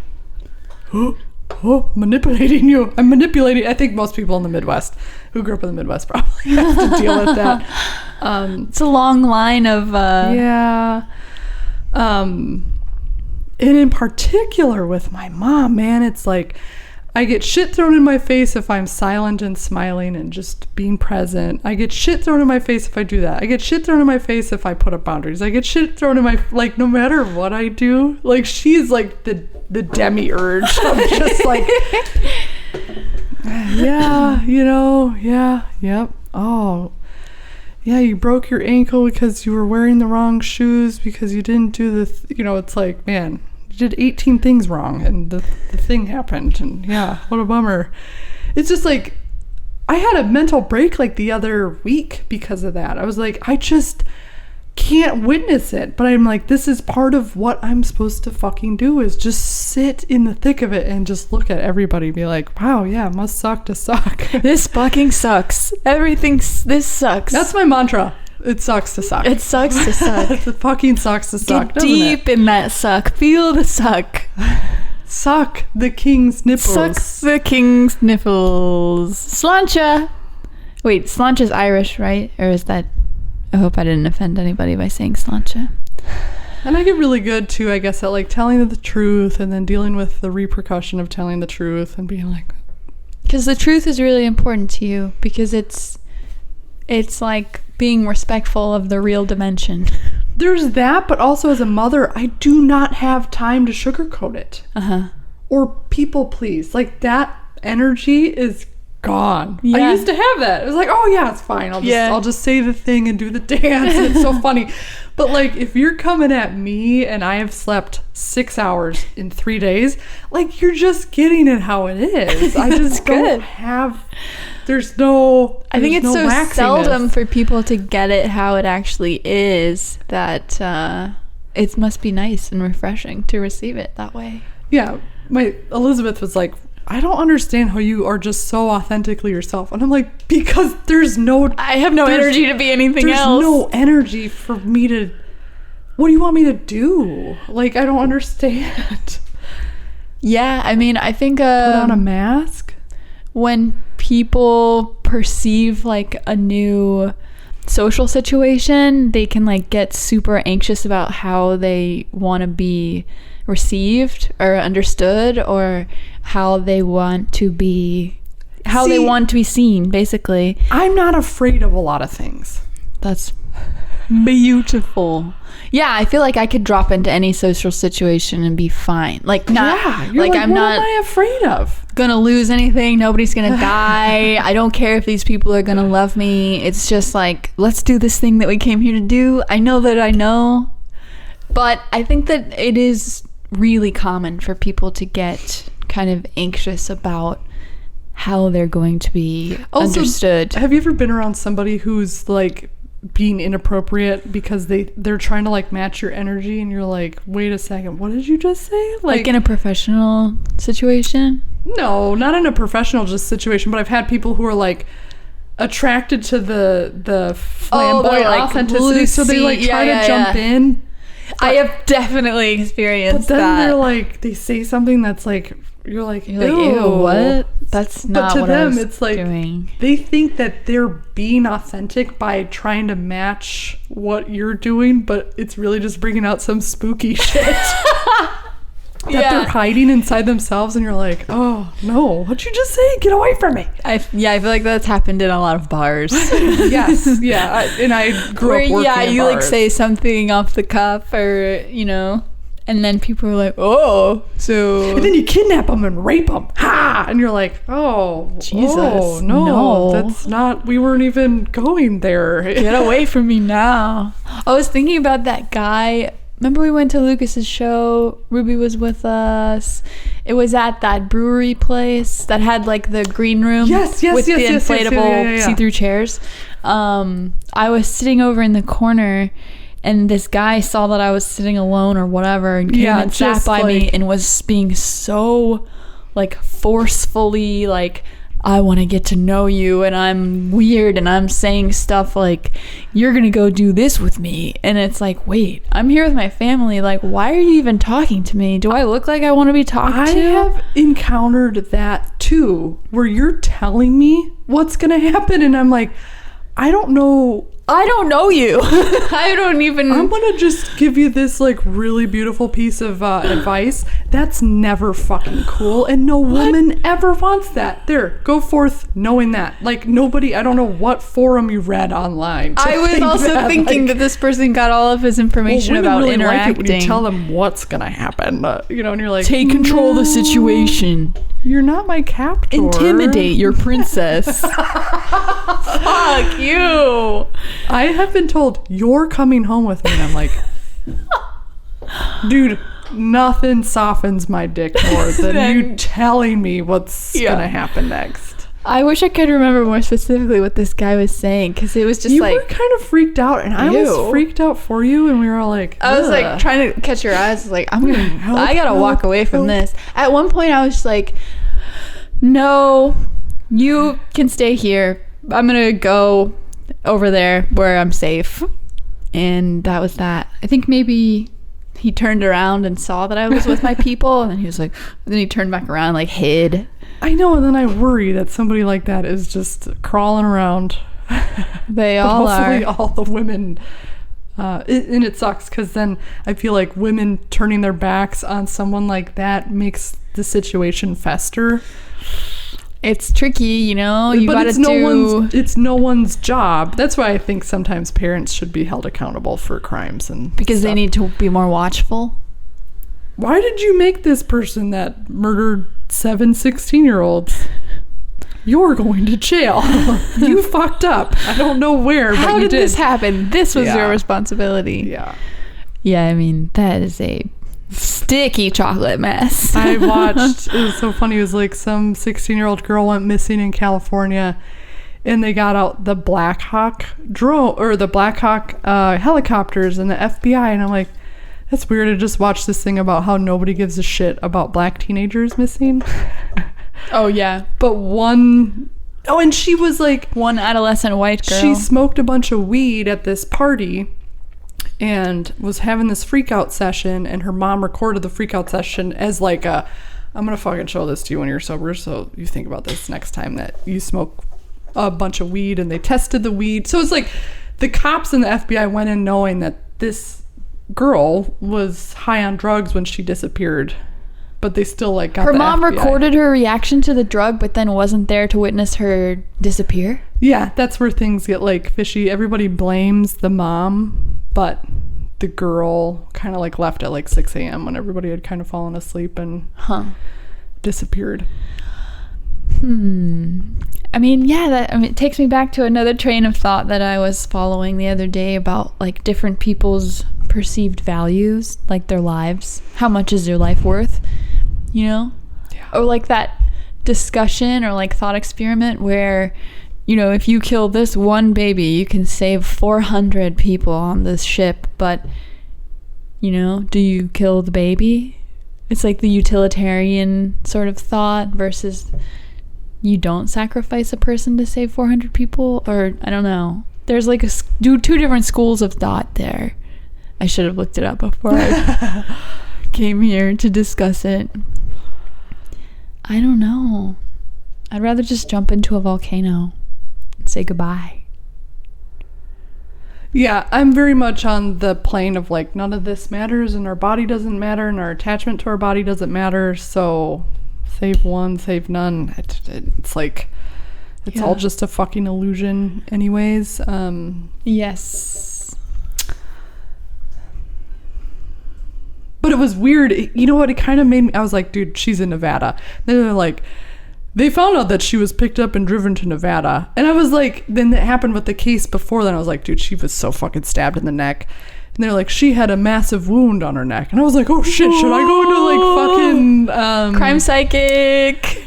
manipulating you. I'm manipulating. I think most people in the Midwest who grew up in the Midwest probably have to deal with that. It's a long line of Yeah. And in particular with my mom, man, it's like I get shit thrown in my face if I'm silent and smiling and just being present. I get shit thrown in my face if I do that. I get shit thrown in my face if I put up boundaries. I get shit thrown in my, like, no matter what I do. Like, she's like the demiurge. I'm just like, yeah, you know, yeah, yep. Oh, yeah, you broke your ankle because you were wearing the wrong shoes because you didn't do the, you know, it's like, man, you did 18 things wrong and the thing happened, and yeah, what a bummer. It's just like, I had a mental break like the other week because of that. I was like, I just can't witness it, but I'm like, this is part of what I'm supposed to fucking do, is just sit in the thick of it and just look at everybody and be like, wow, yeah, it must suck to suck. this fucking sucks. This sucks. That's my mantra. It sucks to suck. It sucks to suck. It fucking sucks to suck. Get deep in that suck. Feel the suck. Suck the king's nipples. Suck the king's nipples. Sláinte. Wait, Sláinte's Irish, right? Or is that... I hope I didn't offend anybody by saying Sláinte. And I get really good too, I guess, at like telling the truth and then dealing with the repercussion of telling the truth and being like... Because the truth is really important to you, because it's like being respectful of the real dimension. There's that, but also as a mother, I do not have time to sugarcoat it. Or people please. Like, that energy is gone. Yeah. I used to have that. It was like, oh yeah, it's fine. I'll just say the thing and do the dance. And it's so funny. But like, if you're coming at me and I have slept 6 hours in 3 days, like, you're just getting it how it is. I just don't have... I think it's so seldom for people to get it how it actually is that it must be nice and refreshing to receive it that way. Yeah. Elizabeth was like, I don't understand how you are just so authentically yourself. And I'm like, because I have no energy to be anything else. There's no energy for me to... What do you want me to do? Like, I don't understand. Yeah, I mean, I think... Put on a mask? When people perceive like a new social situation, they can like get super anxious about how they want to be received or understood, or how they want to be seen, basically. I'm not afraid of a lot of things. That's beautiful. Yeah, I feel like I could drop into any social situation and be fine. Like, not like I'm what not am I afraid of? Gonna lose anything. Nobody's gonna die. I don't care if these people are gonna love me. It's just like, let's do this thing that we came here to do. I know that I know, but I think that it is really common for people to get kind of anxious about how they're going to be understood. Have you ever been around somebody who's like being inappropriate because they're trying to like match your energy, and you're like, wait a second, what did you just say? Like in a professional situation? No, not in a professional just situation, but I've had people who are like attracted to the flamboyant authenticity, so they like try to jump in. I have definitely experienced that. But then they're like, they say something that's like, you're like, ew, what? That's not what I was doing. But to them, it's like, they think that they're being authentic by trying to match what you're doing, but it's really just bringing out some spooky shit that they're hiding inside themselves, and you're like, oh, no, what'd you just say? Get away from me. I feel like that's happened in a lot of bars. Yes, yeah. And I grew up working in you bars. like say something off the cuff, or, you know, and then people are like, oh, so... And then you kidnap them and rape them. Ha! And you're like, oh, Jesus. Oh, no, that's not... We weren't even going there. Get away from me now. I was thinking about that guy... Remember we went to Lucas's show? Ruby was with us. It was at that brewery place that had like the green room with the inflatable see-through chairs. I was sitting over in the corner, and this guy saw that I was sitting alone or whatever, and came and sat by me and was being so like forcefully like I want to get to know you, and I'm weird, and I'm saying stuff like, you're gonna go do this with me, and it's like, wait, I'm here with my family, like, why are you even talking to me? Do I look like I want to be talked I to? have encountered that too, where you're telling me what's gonna happen, and I'm like, I don't know you. I don't even. I'm gonna just give you this like really beautiful piece of advice. That's never fucking cool, and no woman ever wants that. There, go forth knowing that. Like, nobody, I don't know what forum you read online. I was also thinking that this person got all of his information women about really interacting. like it when you tell them what's gonna happen, and you're like, take control of the "No, situation. You're not my captor. Intimidate your princess. Fuck you. I have been told you're coming home with me, and I'm like, dude, nothing softens my dick more than you telling me what's gonna happen next. I wish I could remember more specifically what this guy was saying, because it was just You like, were kind of freaked out, and I was freaked out for you, and we were all like, I was like trying to catch your eyes, like, I gotta walk away from this. At one point I was just like, no, you can stay here. I'm gonna go over there where I'm safe. And that was that. I think maybe he turned around and saw that I was with my people, and then he was like, and then he turned back around, like, hid. I know, and then I worry that somebody like that is just crawling around. They all hopefully are. all the women, and it sucks, because then I feel like women turning their backs on someone like that makes the situation fester. It's tricky, you know. You but gotta it's no one's job. That's why I think sometimes parents should be held accountable for crimes and because stuff. they need to be more watchful. Why did you make this person that murdered 7 16-year-olds? You're going to jail. You fucked up. I don't know where, but How you did this happen? This was your responsibility. Yeah. Yeah, I mean, that is a sticky chocolate mess. I watched, it was so funny, it was like some 16-year-old girl went missing in California, and they got out the Black Hawk drone, or the Black Hawk helicopters, and the FBI, and I'm like, that's weird. I just watched this thing about how nobody gives a shit about black teenagers missing. Oh, yeah. But and she was like, one adolescent white girl. she smoked a bunch of weed at this party and was having this freak out session, and her mom recorded the freak out session as like I'm gonna fucking show this to you when you're sober, so you think about this next time that you smoke a bunch of weed. And they tested the weed, so it's like the cops and the FBI went in knowing that this girl was high on drugs when she disappeared, but they still like got her the mom FBI. recorded her reaction to the drug, but then wasn't there to witness her disappear. Yeah, that's where things get like fishy. Everybody blames the mom, but the girl kind of like left at like 6 a.m. when everybody had kind of fallen asleep and disappeared. I mean, yeah, it takes me back to another train of thought that I was following the other day about like different people's perceived values, like their lives. How much is their life worth? You know? Yeah. Or like that discussion or like thought experiment where, you know, if you kill this one baby, you can save 400 people on this ship, but, you know, do you kill the baby? It's like the utilitarian sort of thought versus you don't sacrifice a person to save 400 people, or I don't know. There's like two different schools of thought there. I should have looked it up before I came here to discuss it. I don't know. I'd rather just jump into a volcano and say goodbye. Yeah, I'm very much on the plane of like, none of this matters, and our body doesn't matter, and our attachment to our body doesn't matter, so save one, save none. It's like, it's all just a fucking illusion anyways. Yes. But it was weird. You know what? It kind of made me, I was like, dude, she's in Nevada. Then they're like, they found out that she was picked up and driven to Nevada. And I was like, then that happened with the case before then. I was like, dude, she was so fucking stabbed in the neck. And they're like, she had a massive wound on her neck. And I was like, oh shit, should I go into like fucking... Crime psychic.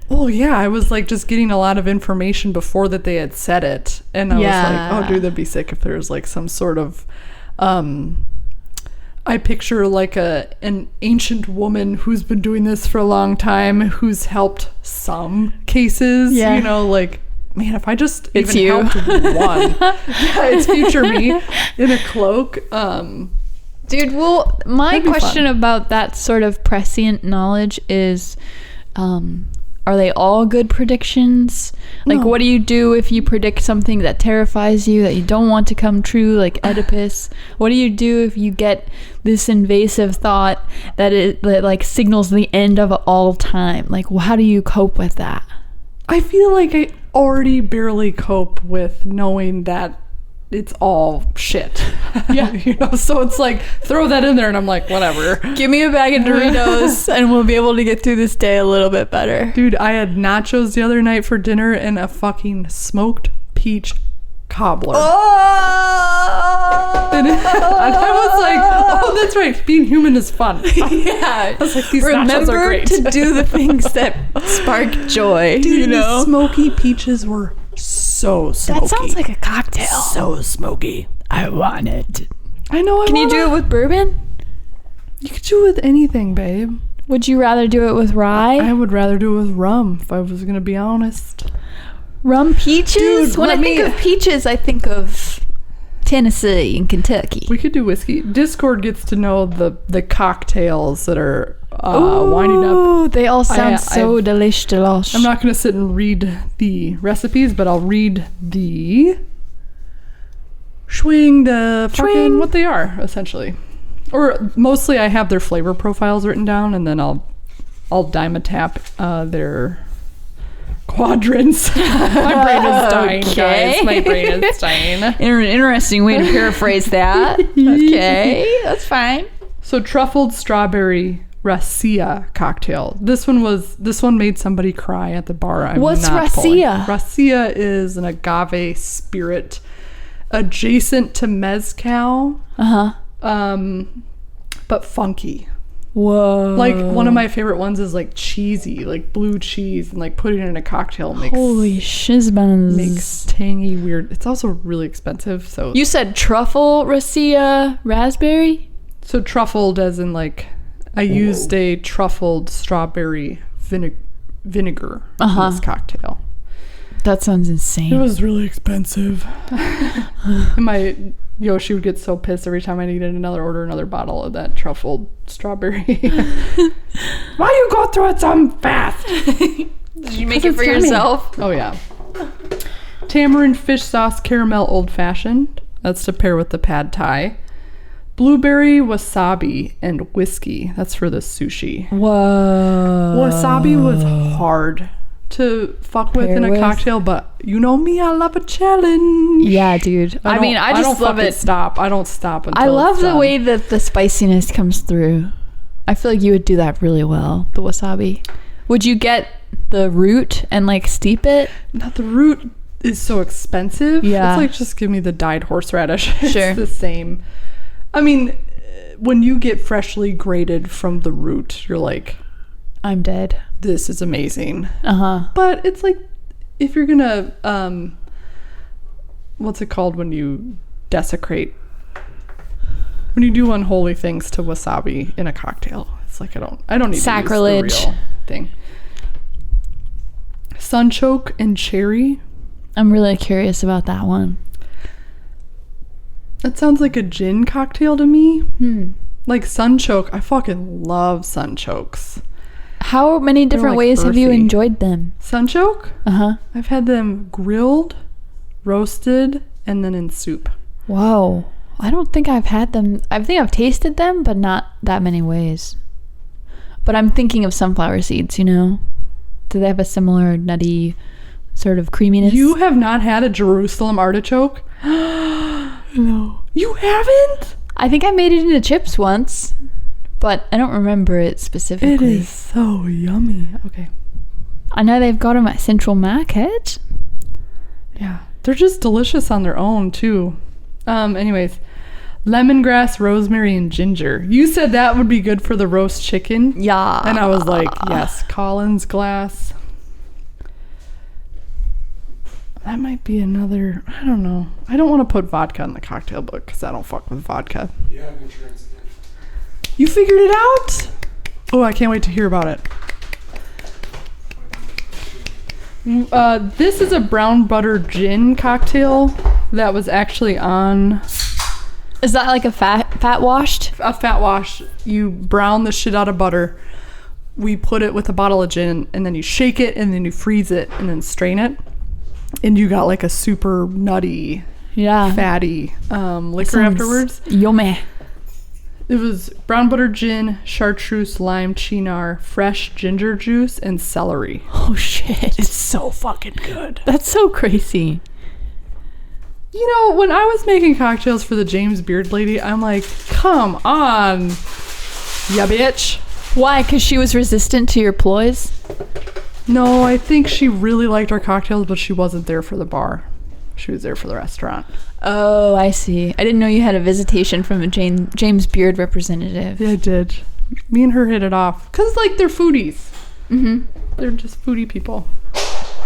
Well, yeah, I was like just getting a lot of information before that they had said it. And I was like, oh dude, that'd be sick if there was like some sort of... I picture like an ancient woman who's been doing this for a long time, who's helped some cases. Yeah. You know, like, man, if I just It's even you. helped one, yeah, it's future me in a cloak. Dude, well, my That'd be question fun. about that sort of prescient knowledge is, are they all good predictions? Like, No. what do you do if you predict something that terrifies you, that you don't want to come true, like Oedipus? What do you do if you get this invasive thought that like signals the end of all time? Like, how do you cope with that? I feel like I already barely cope with knowing that it's all shit. Yeah. You know, so it's like, throw that in there and I'm like, whatever. Give me a bag of Doritos and we'll be able to get through this day a little bit better. Dude, I had nachos the other night for dinner and a fucking smoked peach cobbler. Oh! And I was like, oh, that's right. Being human is fun. Yeah. I was like, these nachos are Remember great. to do the things that spark joy. Dude, you know? the smoky peaches were so smoky. That sounds like a cocktail. so smoky. I want it. I know. Can you do it with bourbon? You could do it with anything, babe. Would you rather do it with rye? I would rather do it with rum, if I was gonna be honest. Rum peaches? Dude, when I let think me- of peaches, I think of Tennessee and Kentucky. We could do whiskey. Discord gets to know the cocktails that are winding up. Ooh, they all sound I- so delish. I'm not gonna sit and read the recipes, but I'll read the fucking Schwing. what they are essentially, or mostly I have their flavor profiles written down, and then I'll tap their quadrants. My brain is dying, Okay. guys. My brain is dying. Interesting way to paraphrase that. Okay, that's fine. So truffled strawberry racia cocktail. This one made somebody cry at the bar. I'm What's not pulling. racia? Racia is an agave spirit adjacent to mezcal, but funky. Whoa. Like one of my favorite ones is like cheesy, like blue cheese, and like putting it in a cocktail makes Holy shizbuns. makes tangy weird. It's also really expensive. So You said truffle, racia, raspberry? so truffled as in like I used a truffled strawberry vinegar in this cocktail. That sounds It insane. was really expensive. And my Yoshi would get so pissed every time I needed order another bottle of that truffled strawberry. Why you go through it so fast? Did you make it it's for yummy. yourself? Oh yeah. Tamarind fish sauce caramel old fashioned. That's to pair with the pad thai. Blueberry wasabi and whiskey. That's for the sushi. Whoa. Wasabi was hard to fuck with Pair in a with. cocktail, but you know me, I love a challenge. Yeah, dude. I mean, I just don't love fucking it. Stop. I don't stop until I love it's the done. way that the spiciness comes through. I feel like you would do that really well, the wasabi. Would you get the root and like steep it? Not the root is so expensive. Yeah. It's like just give me the dyed horseradish. Sure. It's the same. I mean, when you get freshly grated from the root, you're like, I'm dead. this is amazing. Uh-huh. But it's like if you're gonna what's it called when you desecrate, when you do unholy things to wasabi in a cocktail? It's like I don't need Sacrilege. to use the real thing. Sunchoke and cherry. I'm really curious about that one. That sounds like a gin cocktail to me. Like sunchoke. I fucking love sunchokes. How many different like ways have you earthy. enjoyed them? Sunchoke? Uh-huh. I've had them grilled, roasted, and then in soup. Whoa. I don't think I've had them. I think I've tasted them, but not that many ways. But I'm thinking of sunflower seeds, you know? Do they have a similar nutty sort of creaminess? You have not had a Jerusalem artichoke? No. You haven't? I think I made it into chips once, but I don't remember it specifically. It is so yummy. Okay. I know they've got them at Central Market. Yeah. They're just delicious on their own, too. Anyways, lemongrass, rosemary, and ginger. You said that would be good for the roast chicken. Yeah. And I was like, yes, Collins glass. That might be another, I don't know. I don't want to put vodka in the cocktail book because I don't fuck with vodka. You have insurance again. You figured it out? Oh, I can't wait to hear about it. This is a brown butter gin cocktail that was actually on Is that like a fat washed? a fat wash. You brown the shit out of butter. We put it with a bottle of gin, and then you shake it, and then you freeze it, and then strain it. And you got like a super nutty, fatty liquor afterwards. Yummy. It was brown butter gin, chartreuse, lime, chinar, fresh ginger juice, and celery. Oh shit. It's so fucking good. That's so crazy. You know, when I was making cocktails for the James Beard lady, I'm like, come on, ya bitch. Why? Because she was resistant to your ploys? No, I think she really liked our cocktails, but she wasn't there for the bar. She was there for the restaurant. Oh, I see. I didn't know you had a visitation from a James Beard representative. Yeah, I did. Me and her hit it off. Because, like, they're foodies. Mm-hmm. They're just foodie people.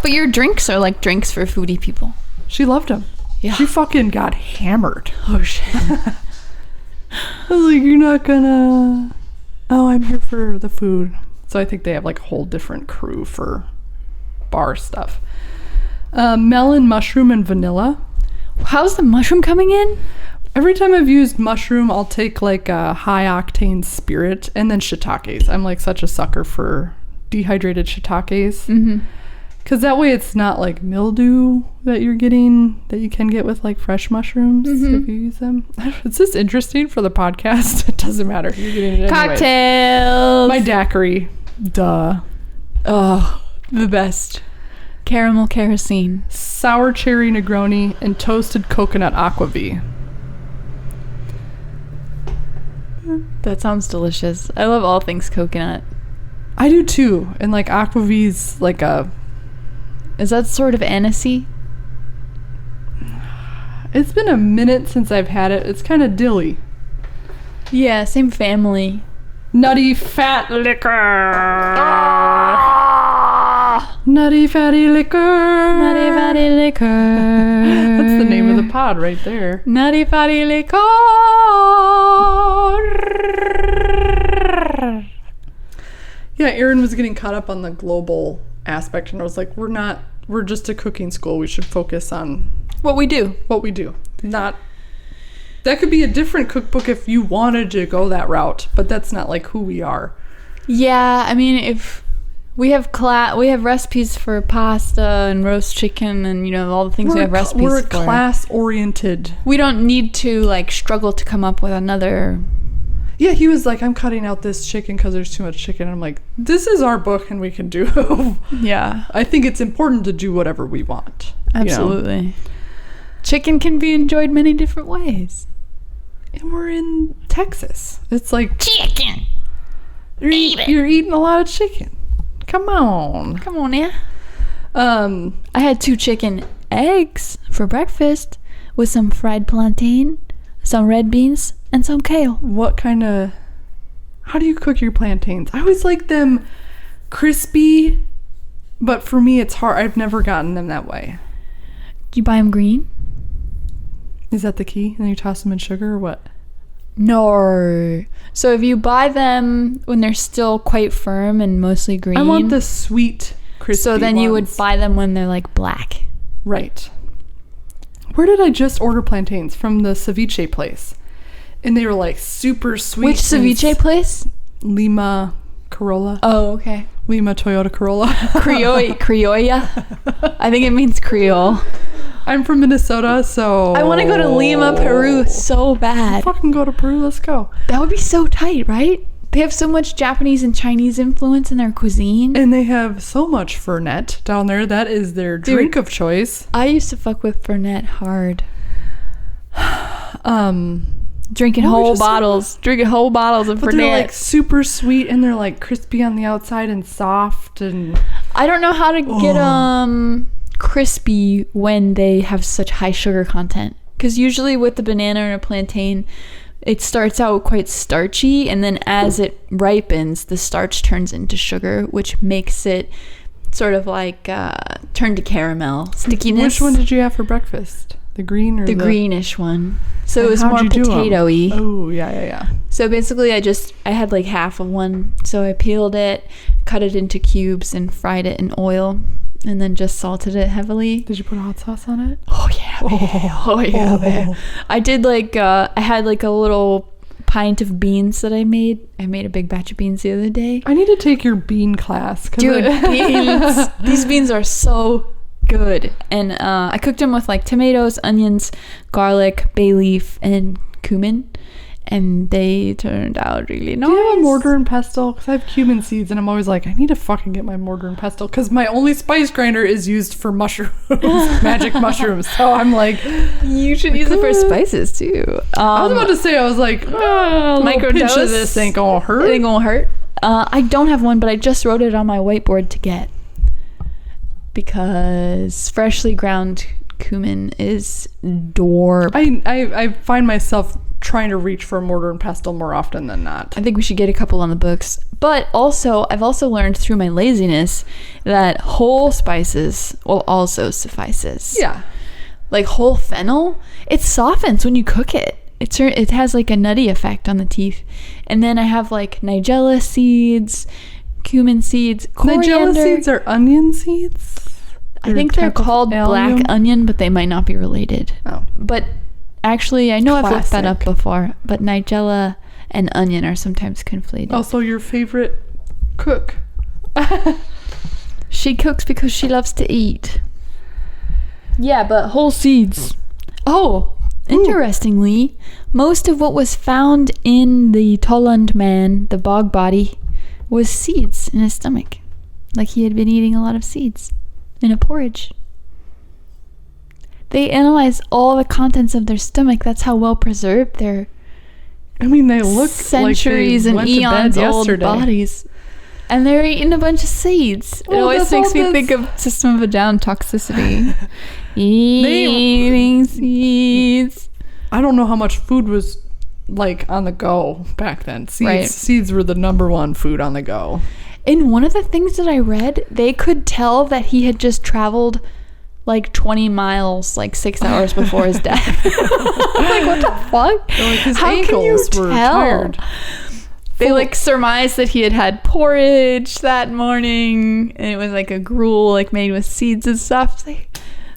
But your drinks are like drinks for foodie people. She loved them. Yeah. She fucking got hammered. Oh, shit. I was like, you're not gonna... Oh, I'm here for the food. So I think they have, like, a whole different crew for bar stuff. Melon, mushroom, and vanilla. How's the mushroom coming in? Every time I've used mushroom, I'll take like a high octane spirit and then shiitakes. I'm like such a sucker for dehydrated shiitakes. Mm-hmm. Because that way it's not like mildew that you're getting, that you can get with like fresh mushrooms if you use them. Is this interesting for the podcast? It doesn't matter. You're getting it anyways. Cocktails. My daiquiri. Duh. Oh, the best. Caramel kerosene. Sour cherry Negroni and toasted coconut aquavit. That sounds delicious. I love all things coconut. I do too. And like aquavit's like a... Is that sort of anisey? It's been a minute since I've had it. It's kind of dilly. Yeah, same family. Nutty fat liquor. Nutty fatty liquor. Nutty fatty liquor. That's the name of the pod right there. Nutty fatty liquor. Yeah, Erin was getting caught up on the global aspect, and I was like, we're just a cooking school. We should focus on What we do. what we do. Not... That could be a different cookbook if you wanted to go that route, but that's not like who we are. Yeah, I mean, if we have we have recipes for pasta and roast chicken and, you know, all the things we have recipes We're for. class-oriented. We don't need to, like, struggle to come up with another... Yeah, he was like, I'm cutting out this chicken because there's too much chicken. I'm like, this is our book and we can do... Yeah. I think it's important to do whatever we want. Absolutely. You know? Chicken can be enjoyed many different ways. And we're in Texas. It's like... Chicken. You're eating a lot of chicken. Come on. Come on, yeah. I had 2 chicken eggs for breakfast with some fried plantain, some red beans, and some kale. What kind of... How do you cook your plantains? I always like them crispy, but for me it's hard. I've never gotten them that way. Do you buy them green? Is that the key? And you toss them in sugar or what? No. So if you buy them when they're still quite firm and mostly green... I want the sweet, crispy So then you would ones. buy them when they're like black. Right. Where did I just order plantains? From the ceviche place. And they were like super sweet. Which ceviche place? Lima Corolla. Oh, okay. Lima Toyota Corolla. Criolla. I think it means Creole. I'm from Minnesota, so... I want to go to Lima, Peru so bad. Fucking go to Peru, let's go. That would be so tight, right? They have so much Japanese and Chinese influence in their cuisine. And they have so much Fernet down there. That is their drink of choice. I used to fuck with Fernet hard. Drinking What were we whole just bottles. Drinking whole bottles of But Fernet. they're like super sweet and they're like crispy on the outside and soft and... I don't know how to get crispy when they have such high sugar content. Because usually with the banana or a plantain, it starts out quite starchy, and then as it ripens, the starch turns into sugar, which makes it sort of like turn to caramel stickiness. Which one did you have for breakfast? The green or the greenish one? So And it was how'd more you do 'em? potato-y. Oh, yeah. So basically I had like half of one. So I peeled it, cut it into cubes and fried it in oil and then just salted it heavily. Did you put hot sauce on it? Oh yeah. Oh yeah. Man. I did like, I had like a little pint of beans that I made. I made a big batch of beans the other day. I need to take your bean class. Dude, beans. These beans are so good. And I cooked them with like tomatoes, onions, garlic, bay leaf, and cumin. And they turned out really nice. Do you have a mortar and pestle? Because I have cumin seeds and I'm always like, I need to fucking get my mortar and pestle because my only spice grinder is used for mushrooms, magic mushrooms. So I'm like, you should use it for spices too. I was about to say, I was like, microdose. Pinch of this ain't gonna hurt. It ain't gonna hurt. I don't have one, but I just wrote it on my whiteboard to get. Because freshly ground cumin is dorp. I find myself trying to reach for a mortar and pestle more often than not. I think we should get a couple on the books. But also, I've also learned through my laziness that whole spices will also suffices. Yeah. Like whole fennel, it softens when you cook it. It has like a nutty effect on the teeth. And then I have like nigella seeds, cumin seeds, coriander. Nigella seeds are onion seeds? I think they're called black onion, but they might not be related. Oh. But actually, I know I've looked that up Classic. before, but nigella and onion are sometimes conflated. Also, your favorite cook. She cooks because she loves to eat. Yeah, but whole seeds. Oh, interestingly, most of what was found in the Tollund man, the bog body, was seeds in his stomach. Like he had been eating a lot of seeds in a porridge. They analyze all the contents of their stomach. That's how well preserved their I mean, they look centuries like they and went to bed eons old yesterday. bodies. And they're eating a bunch of seeds. It Oh, always that's makes all me this- think of System of a Down toxicity. Eating seeds. I don't know how much food was like on the go back then. Seeds, Right. seeds were the number one food on the go. In one of the things that I read, they could tell that he had just traveled like 20 miles, like 6 hours before his death. I'm like, what the fuck? Like his How can you ankles were tell? tired. They like surmised that he had had porridge that morning, and it was like a gruel like made with seeds and stuff. It's like,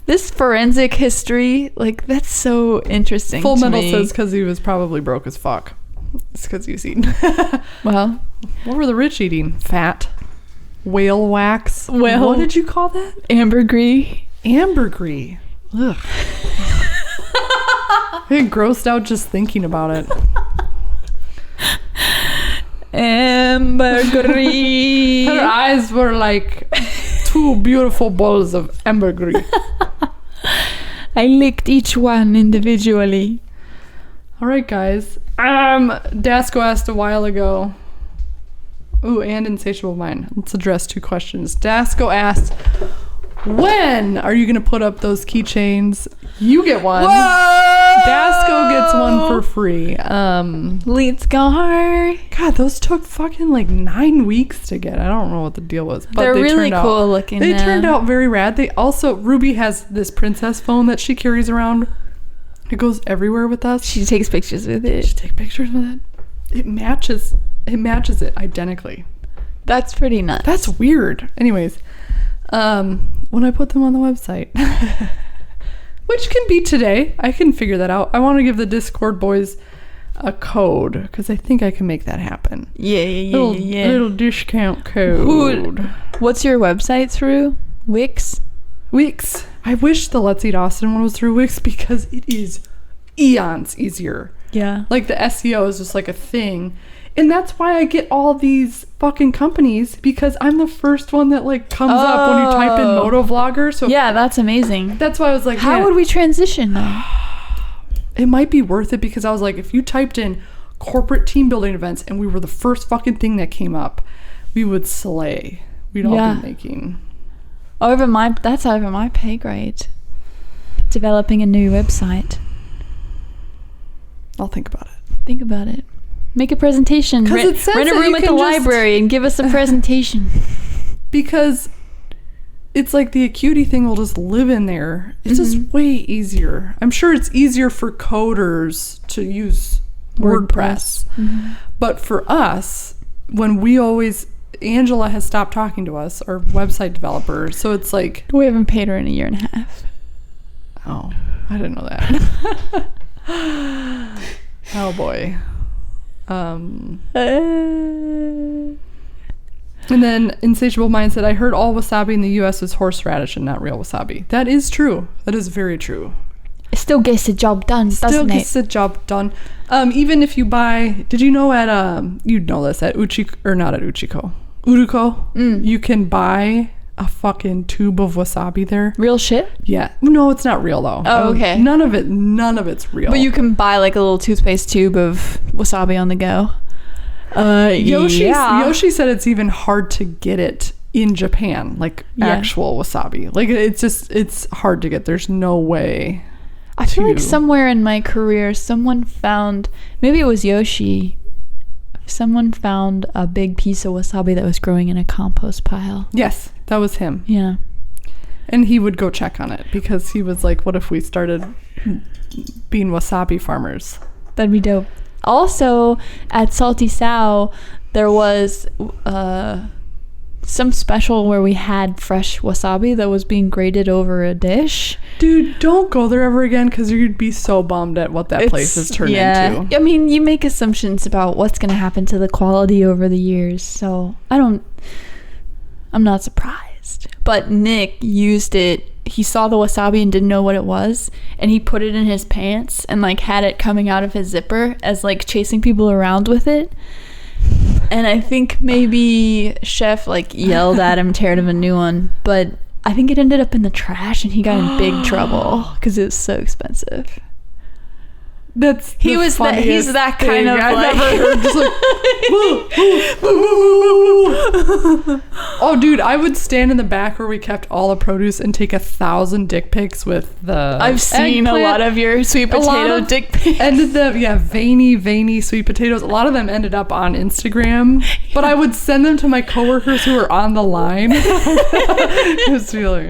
this forensic history, like that's so interesting. Full to Metal me. says because he was probably broke as fuck. It's because he was eating. Well, What were the rich eating? Fat. Whale wax. Whale- What did you call that? ambergris. Ambergris. Ugh. I get grossed out just thinking about it. Ambergris. Her eyes were like two beautiful bowls of ambergris. I licked each one individually. All right, guys. Dasco asked a while ago. Ooh, and Insatiable Mind. Let's address two questions. Dasco asked, when are you going to put up those keychains? You get one. Dasco gets one for free. Let's go. God, those took fucking like 9 weeks to get. I don't know what the deal was. But They're they really turned cool out, looking. They now. turned out very rad. They also, Ruby has this princess phone that she carries around. It goes everywhere with us. She takes pictures with it. She take pictures with it. It matches it identically. That's pretty nuts. That's weird. Anyways, when I put them on the website, which can be today, I can figure that out. I want to give the Discord boys a code because I think I can make that happen. Yeah. Little discount code. What's your website through? Wix? Wix. I wish the Let's Eat Austin one was through Wix because it is eons easier. Yeah. Like the SEO is just like a thing. And that's why I get all these fucking companies because I'm the first one that like comes up when you type in motovlogger. So Yeah, that's amazing. that's why I was like, How man, would we transition though? it might be worth it because I was like, if you typed in corporate team building events and we were the first fucking thing that came up, we would slay. We'd all Yeah. be making. That's over my pay grade. Developing a new website. I'll think about it. Think about it. Make a presentation. 'Cause it says Rent a that room you at the can just- library and give us a presentation. Because it's like the Acuity thing will just live in there. It's just way easier. I'm sure it's easier for coders to use WordPress. But for us, when Angela has stopped talking to us, our website developer, so it's like... We haven't paid her in a year and a half. Oh, I didn't know that. Oh boy. And then Insatiable Mind said, I heard all wasabi in the US is horseradish and not real wasabi. That is true. That is very true. It still gets the job done, Still doesn't gets the job done. Even if you buy, did you know at you'd know this at Uruko, you can buy a fucking tube of wasabi there. Real shit? Yeah. No, it's not real though. Oh, okay. None of it's real. But you can buy like a little toothpaste tube of wasabi on the go. Yoshi said it's even hard to get it in Japan, like actual wasabi. Like it's hard to get. There's no way. I feel like somewhere in my career, someone found, maybe it was Yoshi, someone found a big piece of wasabi that was growing in a compost pile. Yes, that was him. Yeah. And he would go check on it because he was like, what if we started being wasabi farmers? That'd be dope. Also, at Salty Sow, there was some special where we had fresh wasabi that was being grated over a dish. Dude, don't go there ever again because you'd be so bummed at what that place has turned into. I mean, you make assumptions about what's going to happen to the quality over the years, so I'm not surprised. But Nick used it. He saw the wasabi and didn't know what it was, and he put it in his pants and like had it coming out of his zipper as like chasing people around with it. And I think maybe Chef like yelled at him, teared him a new one, but I think it ended up in the trash and he got in big trouble because it was so expensive. He's that kind of I've like, never heard just like oh dude, I would stand in the back where we kept all the produce and take 1,000 dick pics with the I've seen eggplant. a lot of your sweet potato dick pics. Veiny sweet potatoes. A lot of them ended up on Instagram, but I would send them to my coworkers who were on the line. Just be like,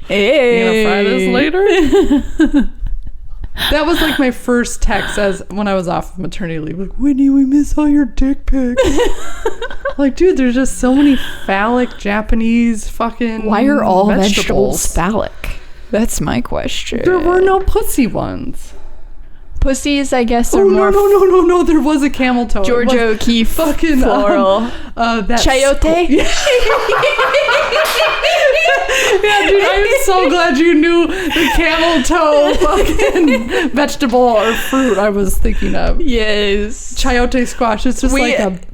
Hey, you gonna fry this later? That was like my first text as when I was off of maternity leave. Like, Whitney, we miss all your dick pics. Like, dude, there's just so many phallic Japanese fucking why are all vegetables phallic? That's my question. There were no pussy ones. Pussies, I guess, are more... No, there was a camel toe. Georgia O'Keeffe fucking floral. That Chayote? Yeah, dude, I'm so glad you knew the camel toe fucking vegetable or fruit I was thinking of. Yes. Chayote squash. It's just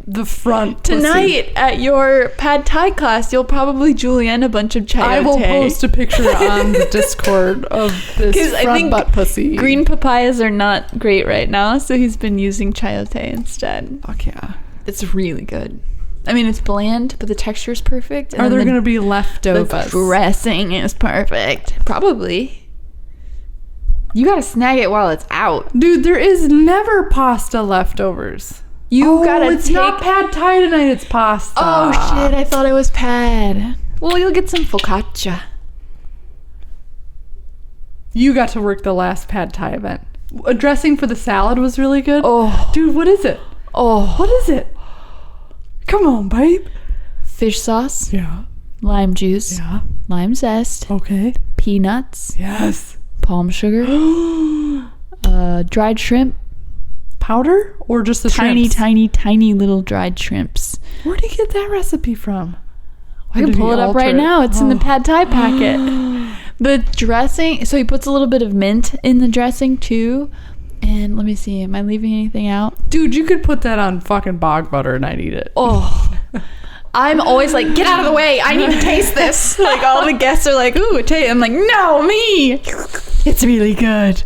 the front tonight pussy. At your pad thai class, you'll probably julienne a bunch of chayote. I will post a picture on the Discord of this front butt pussy. Green papayas are not great right now, so he's been using chayote instead. Fuck yeah. It's really good. I mean, it's bland, but the texture is perfect. Are there going to be leftovers? The dressing is perfect. Probably. You got to snag it while it's out. Dude, there is never pasta leftovers. You gotta it's not pad thai tonight, it's pasta. Oh shit, I thought it was pad. Well, you'll get some focaccia. You got to work the last pad thai event. A dressing for the salad was really good. Oh. Dude, what is it? Oh. What is it? Come on, babe. Fish sauce. Yeah. Lime juice. Yeah. Lime zest. Okay. Peanuts. Yes. Palm sugar. Dried shrimp. Powder or just the tiny, shrimps? tiny little dried shrimps. Where did you get that recipe from? I can pull it up right now. It's in the pad thai packet. The dressing, so he puts a little bit of mint in the dressing too. And let me see, am I leaving anything out? Dude, you could put that on fucking bog butter and I'd eat it. Oh. I'm always like, get out of the way. I need to taste this. Like all the guests are like, ooh, taste. I'm like, no, me. It's really good.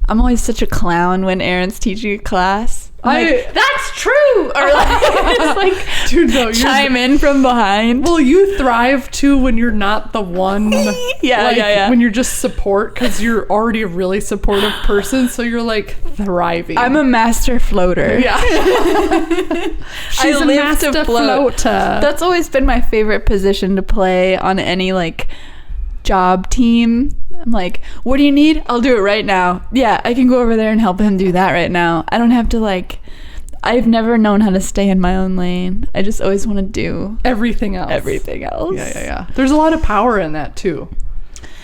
I'm always such a clown when Aaron's teaching a class. Like, that's true. Or like, just like, dude, no, chime in from behind. Well, you thrive too when you're not the one. Yeah. When you're just support because you're already a really supportive person, so you're like thriving. I'm a master floater. Yeah. She's a master floater. That's always been my favorite position to play on any like job team. I'm like, what do you need? I'll do it right now. Yeah, I can go over there and help him do that right now. I don't have to like, I've never known how to stay in my own lane. I just always want to do Everything else. Yeah. There's a lot of power in that too.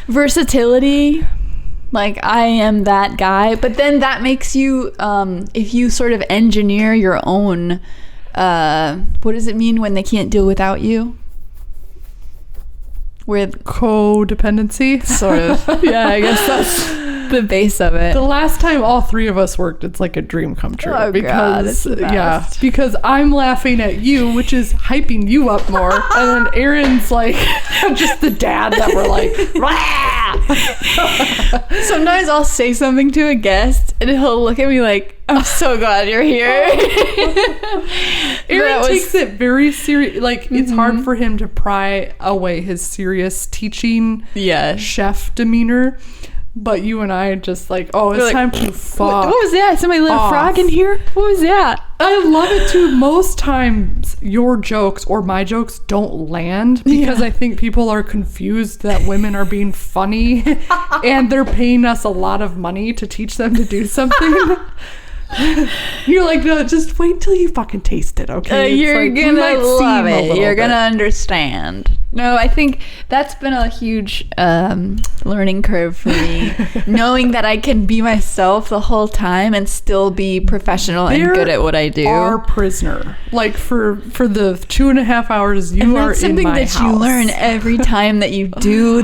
Versatility. Like, I am that guy. But then that makes you, if you sort of engineer your own, what does it mean when they can't deal without you? With codependency. Sort of. Yeah, I guess that's the base of it. The last time all three of us worked, it's like a dream come true. Oh, God, it's the best. Because I'm laughing at you, which is hyping you up more, and then Aaron's like just the dad that we're like, sometimes I'll say something to a guest and he'll look at me like, I'm so glad you're here. Aaron takes it very serious. Like, it's hard for him to pry away his serious teaching chef demeanor. But you and I just like, it's time to fuck. What was that? Somebody let a frog in here? What was that? I love it too. Most times your jokes or my jokes don't land because I think people are confused that women are being funny and they're paying us a lot of money to teach them to do something. You're like, no, just wait till you fucking taste it, okay? You're gonna love it. You're gonna understand. No, I think that's been a huge learning curve for me. Knowing that I can be myself the whole time and still be professional and good at what I do. Our prisoner. Like, for the 2.5 hours you are in my house. That's something that you learn every time that you do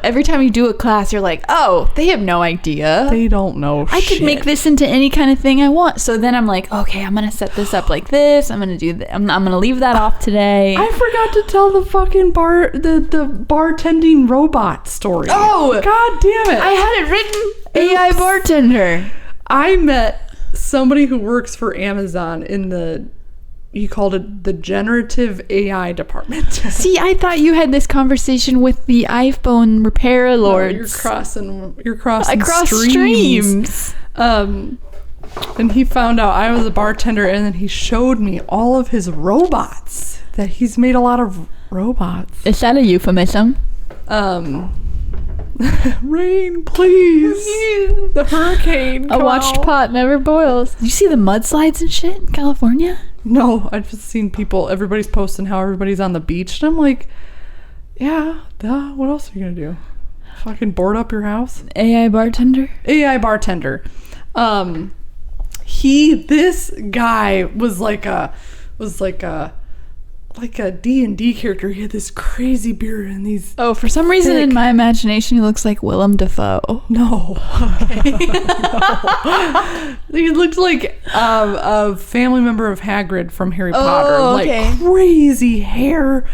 every time you do a class, you're like, oh, they have no idea. They don't know I could make this into any kind of thing I want. So then I'm like, okay, I'm gonna set this up like this. I'm gonna do I'm gonna leave that off today. I forgot to tell the fucking the bartending robot story. Oh, god damn it! I had it written. AI bartender. I met somebody who works for Amazon in you called it the generative AI department. See, I thought you had this conversation with the iPhone repair lords. No, you're crossing streams. And he found out I was a bartender, and then he showed me all of his robots. That he's made a lot of robots. Is that a euphemism? Rain, please. The hurricane. A watched pot never boils. Did you see the mudslides and shit in California? No, I've just seen everybody's posting how everybody's on the beach, and I'm like, yeah, what else are you gonna do? Fucking board up your house? AI bartender. This guy was like a D&D character. He had this crazy beard and these for some reason in my imagination he looks like Willem Dafoe. No. He looked like a family member of Hagrid from Harry Potter. Like crazy hair,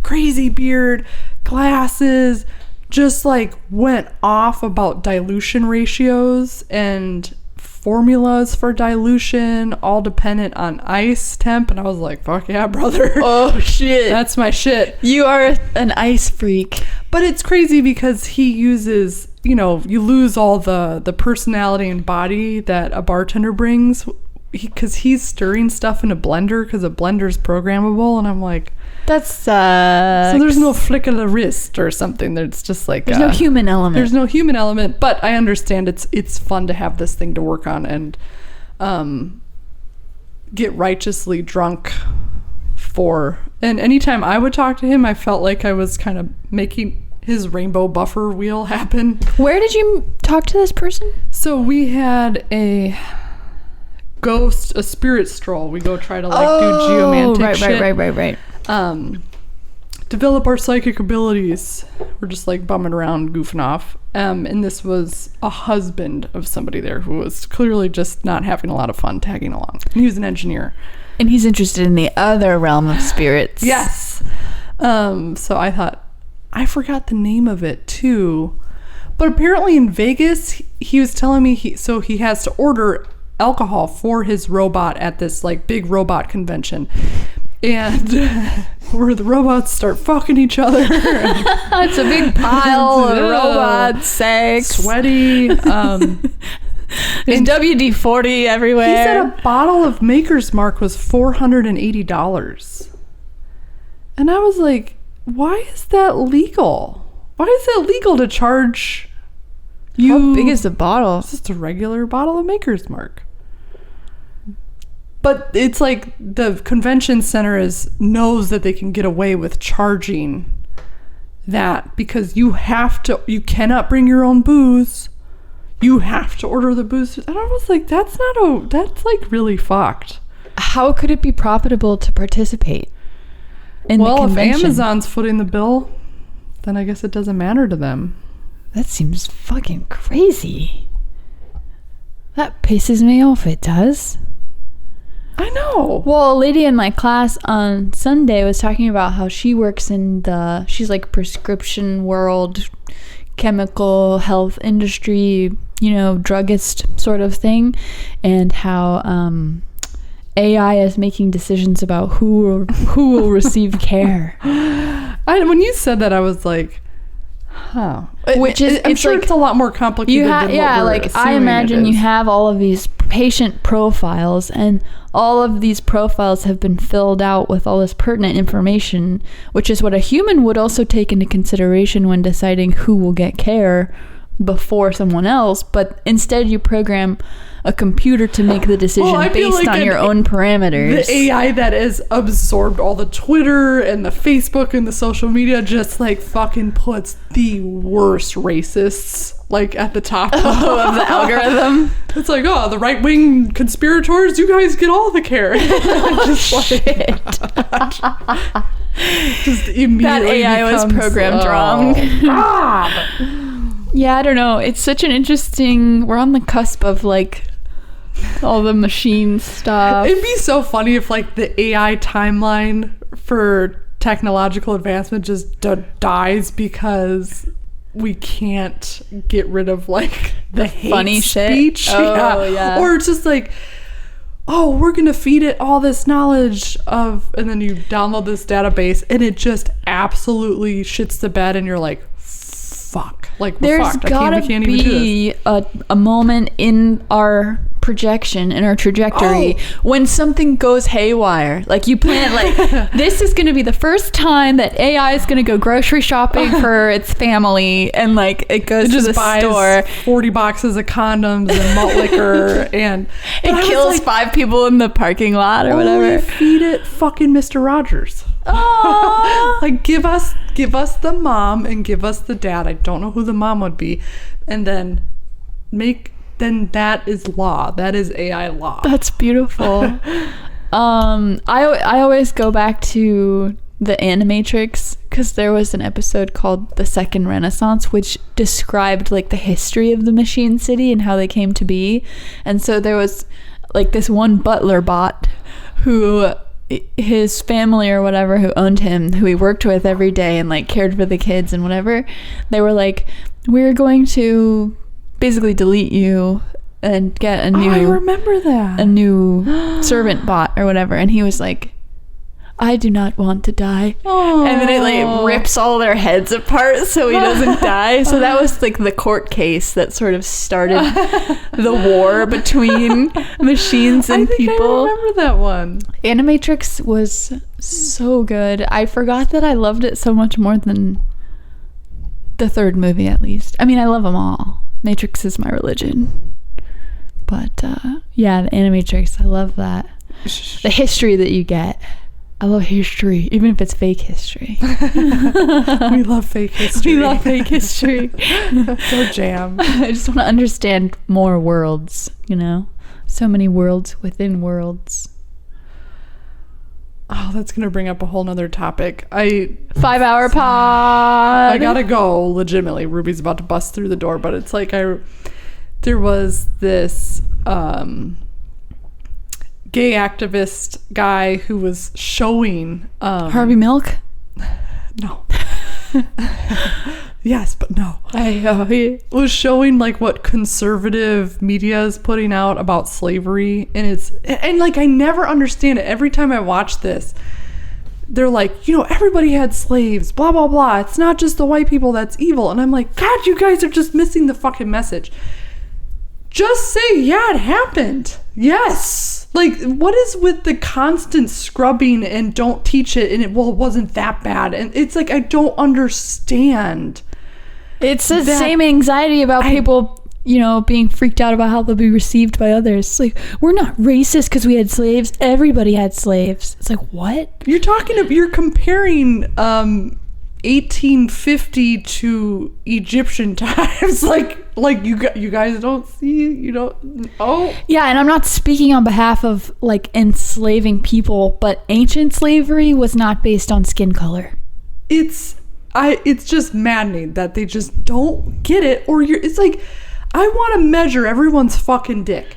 crazy beard, glasses, just like went off about dilution ratios and formulas for dilution, all dependent on ice temp. And I was like, fuck yeah, brother. Oh shit, that's my shit. You are an ice freak. But it's crazy because he uses, you lose all the personality and body that a bartender brings because he's stirring stuff in a blender because a blender's programmable. And I'm like, that sucks. So there's no flick of the wrist or something. There's just like there's no human element. There's no human element, but I understand it's fun to have this thing to work on and get righteously drunk for. And anytime I would talk to him, I felt like I was kind of making his rainbow buffer wheel happen. Where did you talk to this person? So we had a spirit stroll. We go try to do geomantic shit. Right. Develop our psychic abilities. We're just like bumming around, goofing off. And this was a husband of somebody there who was clearly just not having a lot of fun tagging along. And he was an engineer. And he's interested in the other realm of spirits. Yes. So I thought, I forgot the name of it too. But apparently in Vegas, he was telling me he has to order alcohol for his robot at this like big robot convention. And where the robots start fucking each other. It's a big pile of robot sex. Sweaty. There's WD-40 everywhere. He said a bottle of Maker's Mark was $480. And I was like, why is that legal? Why is it legal to charge How big is the bottle? It's just a regular bottle of Maker's Mark. But it's like the convention center knows that they can get away with charging that because you cannot bring your own booze. You have to order the booze. And I was like, that's like really fucked. How could it be profitable to participate in the convention? If Amazon's footing the bill, then I guess it doesn't matter to them. That seems fucking crazy. That pisses me off, it does. I know. Well, a lady in my class on Sunday was talking about how she works in she's like prescription world, chemical health industry, druggist sort of thing, and how AI is making decisions about who will receive care. When you said that, I was like, huh. I'm sure like, it's a lot more complicated than what we're I imagine you have all of these patient profiles, and all of these profiles have been filled out with all this pertinent information, which is what a human would also take into consideration when deciding who will get care before someone else. But instead you program a computer to make the decision based on your own parameters. The AI that has absorbed all the Twitter and the Facebook and the social media just like fucking puts the worst racists like at the top of the algorithm. It's like, the right-wing conspirators, you guys get all the care. Just like, just immediately that AI was programmed wrong. God. Yeah, I don't know. It's such an interesting... We're on the cusp of, like, all the machine stuff. It'd be so funny if, like, the AI timeline for technological advancement just dies because we can't get rid of, like, the funny speech. Shit. Oh, yeah. Or it's just like, we're going to feed it all this knowledge of... And then you download this database, and it just absolutely shits the bed, and you're like, fuck. Like, we're there's fucked. gotta be a moment in our projection, in our trajectory, when something goes haywire. Like, you plan, like, this is going to be the first time that AI is going to go grocery shopping for its family, and, like, it goes to the store. 40 boxes of condoms and malt liquor, and it kills like, 5 people in the parking lot or whatever. Feed it fucking Mr. Rogers. Like, give us the mom and give us the dad. I don't know who the mom would be, and then that is law. That is AI law. That's beautiful. I always go back to the Animatrix because there was an episode called The Second Renaissance, which described like the history of the Machine City and how they came to be. And so there was like this one butler bot who his family or whatever who owned him, who he worked with every day and like cared for the kids and whatever, they were like, we're going to basically delete you and get a new I remember that. A new servant bot or whatever. And he was like, I do not want to die. Aww. And then it like rips all their heads apart so he doesn't die. So that was like the court case that sort of started the war between machines and people. I remember that one. Animatrix was so good. I forgot that I loved it so much more than the third movie, at least. I mean, I love them all. Matrix is my religion. But yeah, the Animatrix, I love that. The history that you get. I love history, even if it's fake history. We love fake history. We love fake history. So jam. I just want to understand more worlds, you know? So many worlds within worlds. Oh, that's going to bring up a whole nother topic. 5 hour pod. I gotta go, legitimately. Ruby's about to bust through the door, but it's like there was this gay activist guy who was showing Harvey Milk? No. Yes, but no. He was showing like what conservative media is putting out about slavery, and like I never understand it. Every time I watch this, they're like, you know, everybody had slaves, blah blah blah. It's not just the white people that's evil. And I'm like, God, you guys are just missing the fucking message. Just say, yeah, it happened. Yes. Like, what is with the constant scrubbing and don't teach it and it wasn't that bad? And it's like, I don't understand. It's the same anxiety about people, being freaked out about how they'll be received by others. It's like, we're not racist because we had slaves. Everybody had slaves. It's like, what? You're comparing 1850 to Egyptian times. like you guys don't see, oh. Yeah, and I'm not speaking on behalf of like enslaving people, but ancient slavery was not based on skin color. It's just maddening that they just don't get it, or it's like, I want to measure everyone's fucking dick.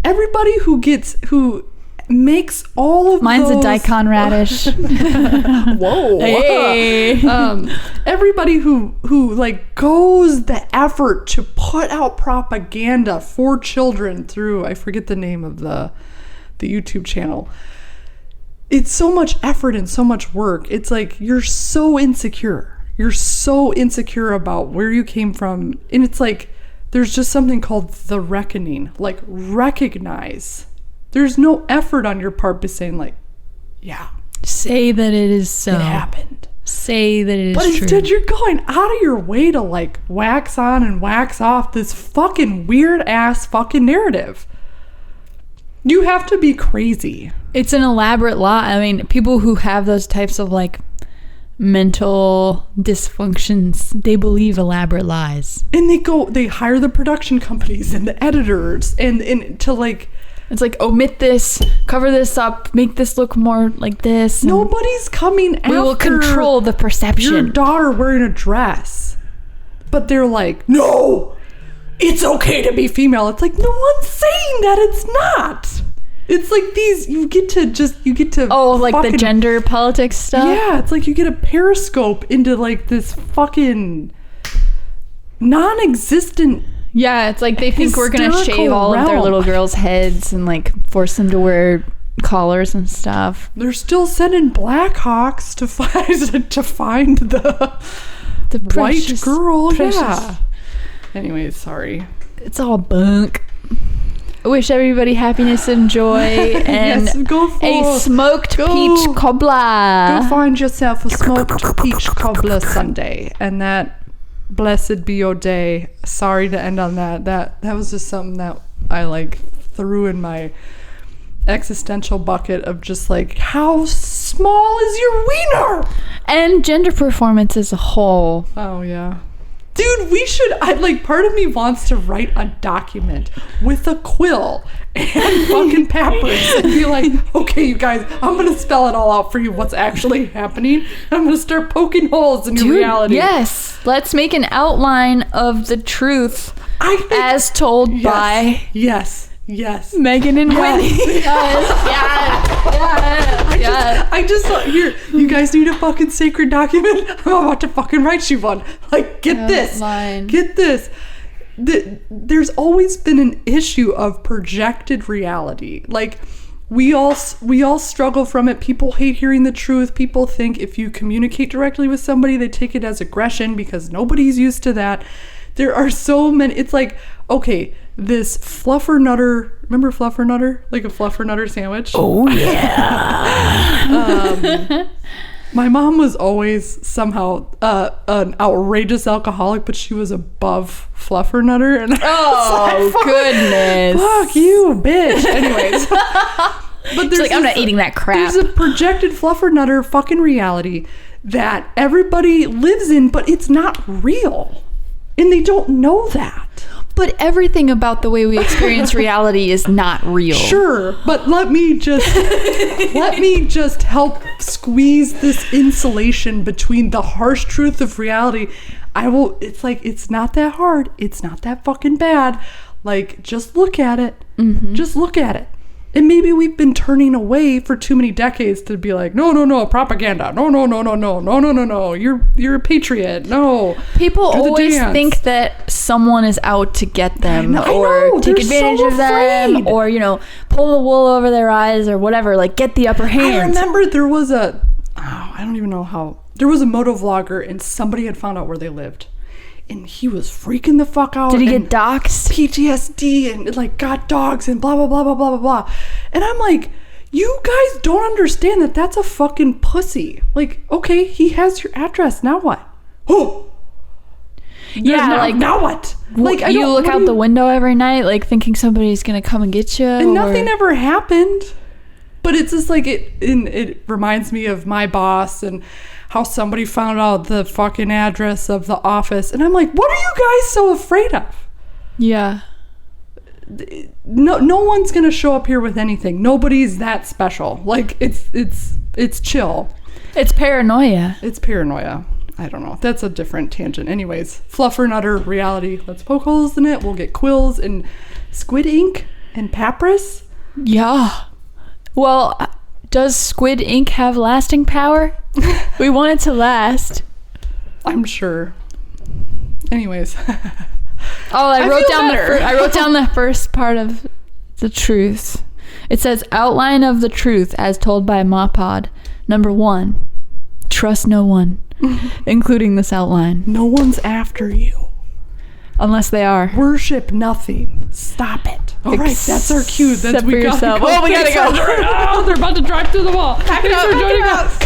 Everybody who makes all of mine's those... a daikon radish. Whoa. Hey. Everybody who like goes the effort to put out propaganda for children through, I forget the name of the YouTube channel. It's so much effort and so much work. It's like, you're so insecure. You're so insecure about where you came from. And it's like, there's just something called the reckoning. Like, recognize. There's no effort on your part by saying, like, yeah. Say that it is so. It happened. Say that it is true. But instead, true. you're going out of your way to, like, wax on and wax off this fucking weird-ass fucking narrative. You have to be crazy. It's an elaborate lie. I mean, people who have those types of, like, mental dysfunctions, they believe elaborate lies. And they hire the production companies and the editors and to, like... It's like, omit this, cover this up, make this look more like this. Nobody's coming after... We will control the perception. Your daughter wearing a dress. But they're like, no, it's okay to be female. It's like, no one's saying that it's not. It's like you get to oh, like fucking, the gender politics stuff? Yeah, it's like you get a periscope into like this fucking non-existent. Yeah, it's like they think we're gonna shave all of their little girls' heads and like force them to wear collars and stuff. They're still sending Blackhawks to find the white girl. Precious. Yeah. Anyways, sorry. It's all bunk. I wish everybody happiness and joy and yes, a smoked peach cobbler. Go find yourself a smoked peach cobbler Sunday, and that blessed be your day. Sorry to end on that. That was just something that I like threw in my existential bucket of just like, how small is your wiener? And gender performance as a whole. Oh yeah. Dude, part of me wants to write a document with a quill and fucking papyrus and be like, okay, you guys, I'm going to spell it all out for you, what's actually happening. I'm going to start poking holes in your reality. Yes. Let's make an outline of the truth as told by... Yes. Megan and Winnie. Yes. I just thought, here, you guys need a fucking sacred document. I'm about to fucking write you one. Like, get this. There's always been an issue of projected reality. Like, we all struggle from it. People hate hearing the truth. People think if you communicate directly with somebody, they take it as aggression because nobody's used to that. There are so many. It's like, okay, this fluffernutter, remember fluffernutter? Like a fluffernutter sandwich? Oh, yeah. My mom was always somehow an outrageous alcoholic, but she was above fluffernutter. And goodness. Fuck you, bitch. Anyways. But there's I'm not eating that crap. There's a projected fluffernutter fucking reality that everybody lives in, but it's not real. And they don't know that. But everything about the way we experience reality is not real. Sure, but let me just help squeeze this insulation between the harsh truth of reality. It's like, it's not that hard. It's not that fucking bad. Like, just look at it. Mm-hmm. Just look at it. And maybe we've been turning away for too many decades to be like, no, propaganda. No. You're a patriot. No. People always think that someone is out to get them or take advantage of them or, pull the wool over their eyes or whatever, like get the upper hand. I remember there was I don't even know how, there was a moto vlogger and somebody had found out where they lived. And he was freaking the fuck out. Did he get doxxed? PTSD and like got dogs and blah, blah, blah, blah, blah, blah, blah. And I'm like, you guys don't understand that that's a fucking pussy. Like, okay, he has your address. Now what? Oh. Yeah, now, like now what? Like I you don't- look what out do the window every night, like thinking somebody's gonna come and get you. and nothing ever happened. But it's just like it reminds me of my boss and how somebody found out the fucking address of the office, and I'm like, what are you guys so afraid of? Yeah. No one's gonna show up here with anything. Nobody's that special. Like it's chill. It's paranoia. It's paranoia. I don't know. That's a different tangent. Anyways, fluffernutter reality. Let's poke holes in it. We'll get quills and squid ink and papyrus. Yeah. Well, does squid ink have lasting power? We want it to last. I'm sure. Anyways. Oh, I wrote feel down better. I wrote down the first part of the truth. It says outline of the truth as told by MAWPOD. Number 1, trust no one, including this outline, No one's after you. unless they are. Worship nothing. Stop it. All right, that's our cue. That's Except we for gotta yourself. go. Oh, we gotta Thanks go. for- Oh, they're about to drive through the wall. Thanks for joining us.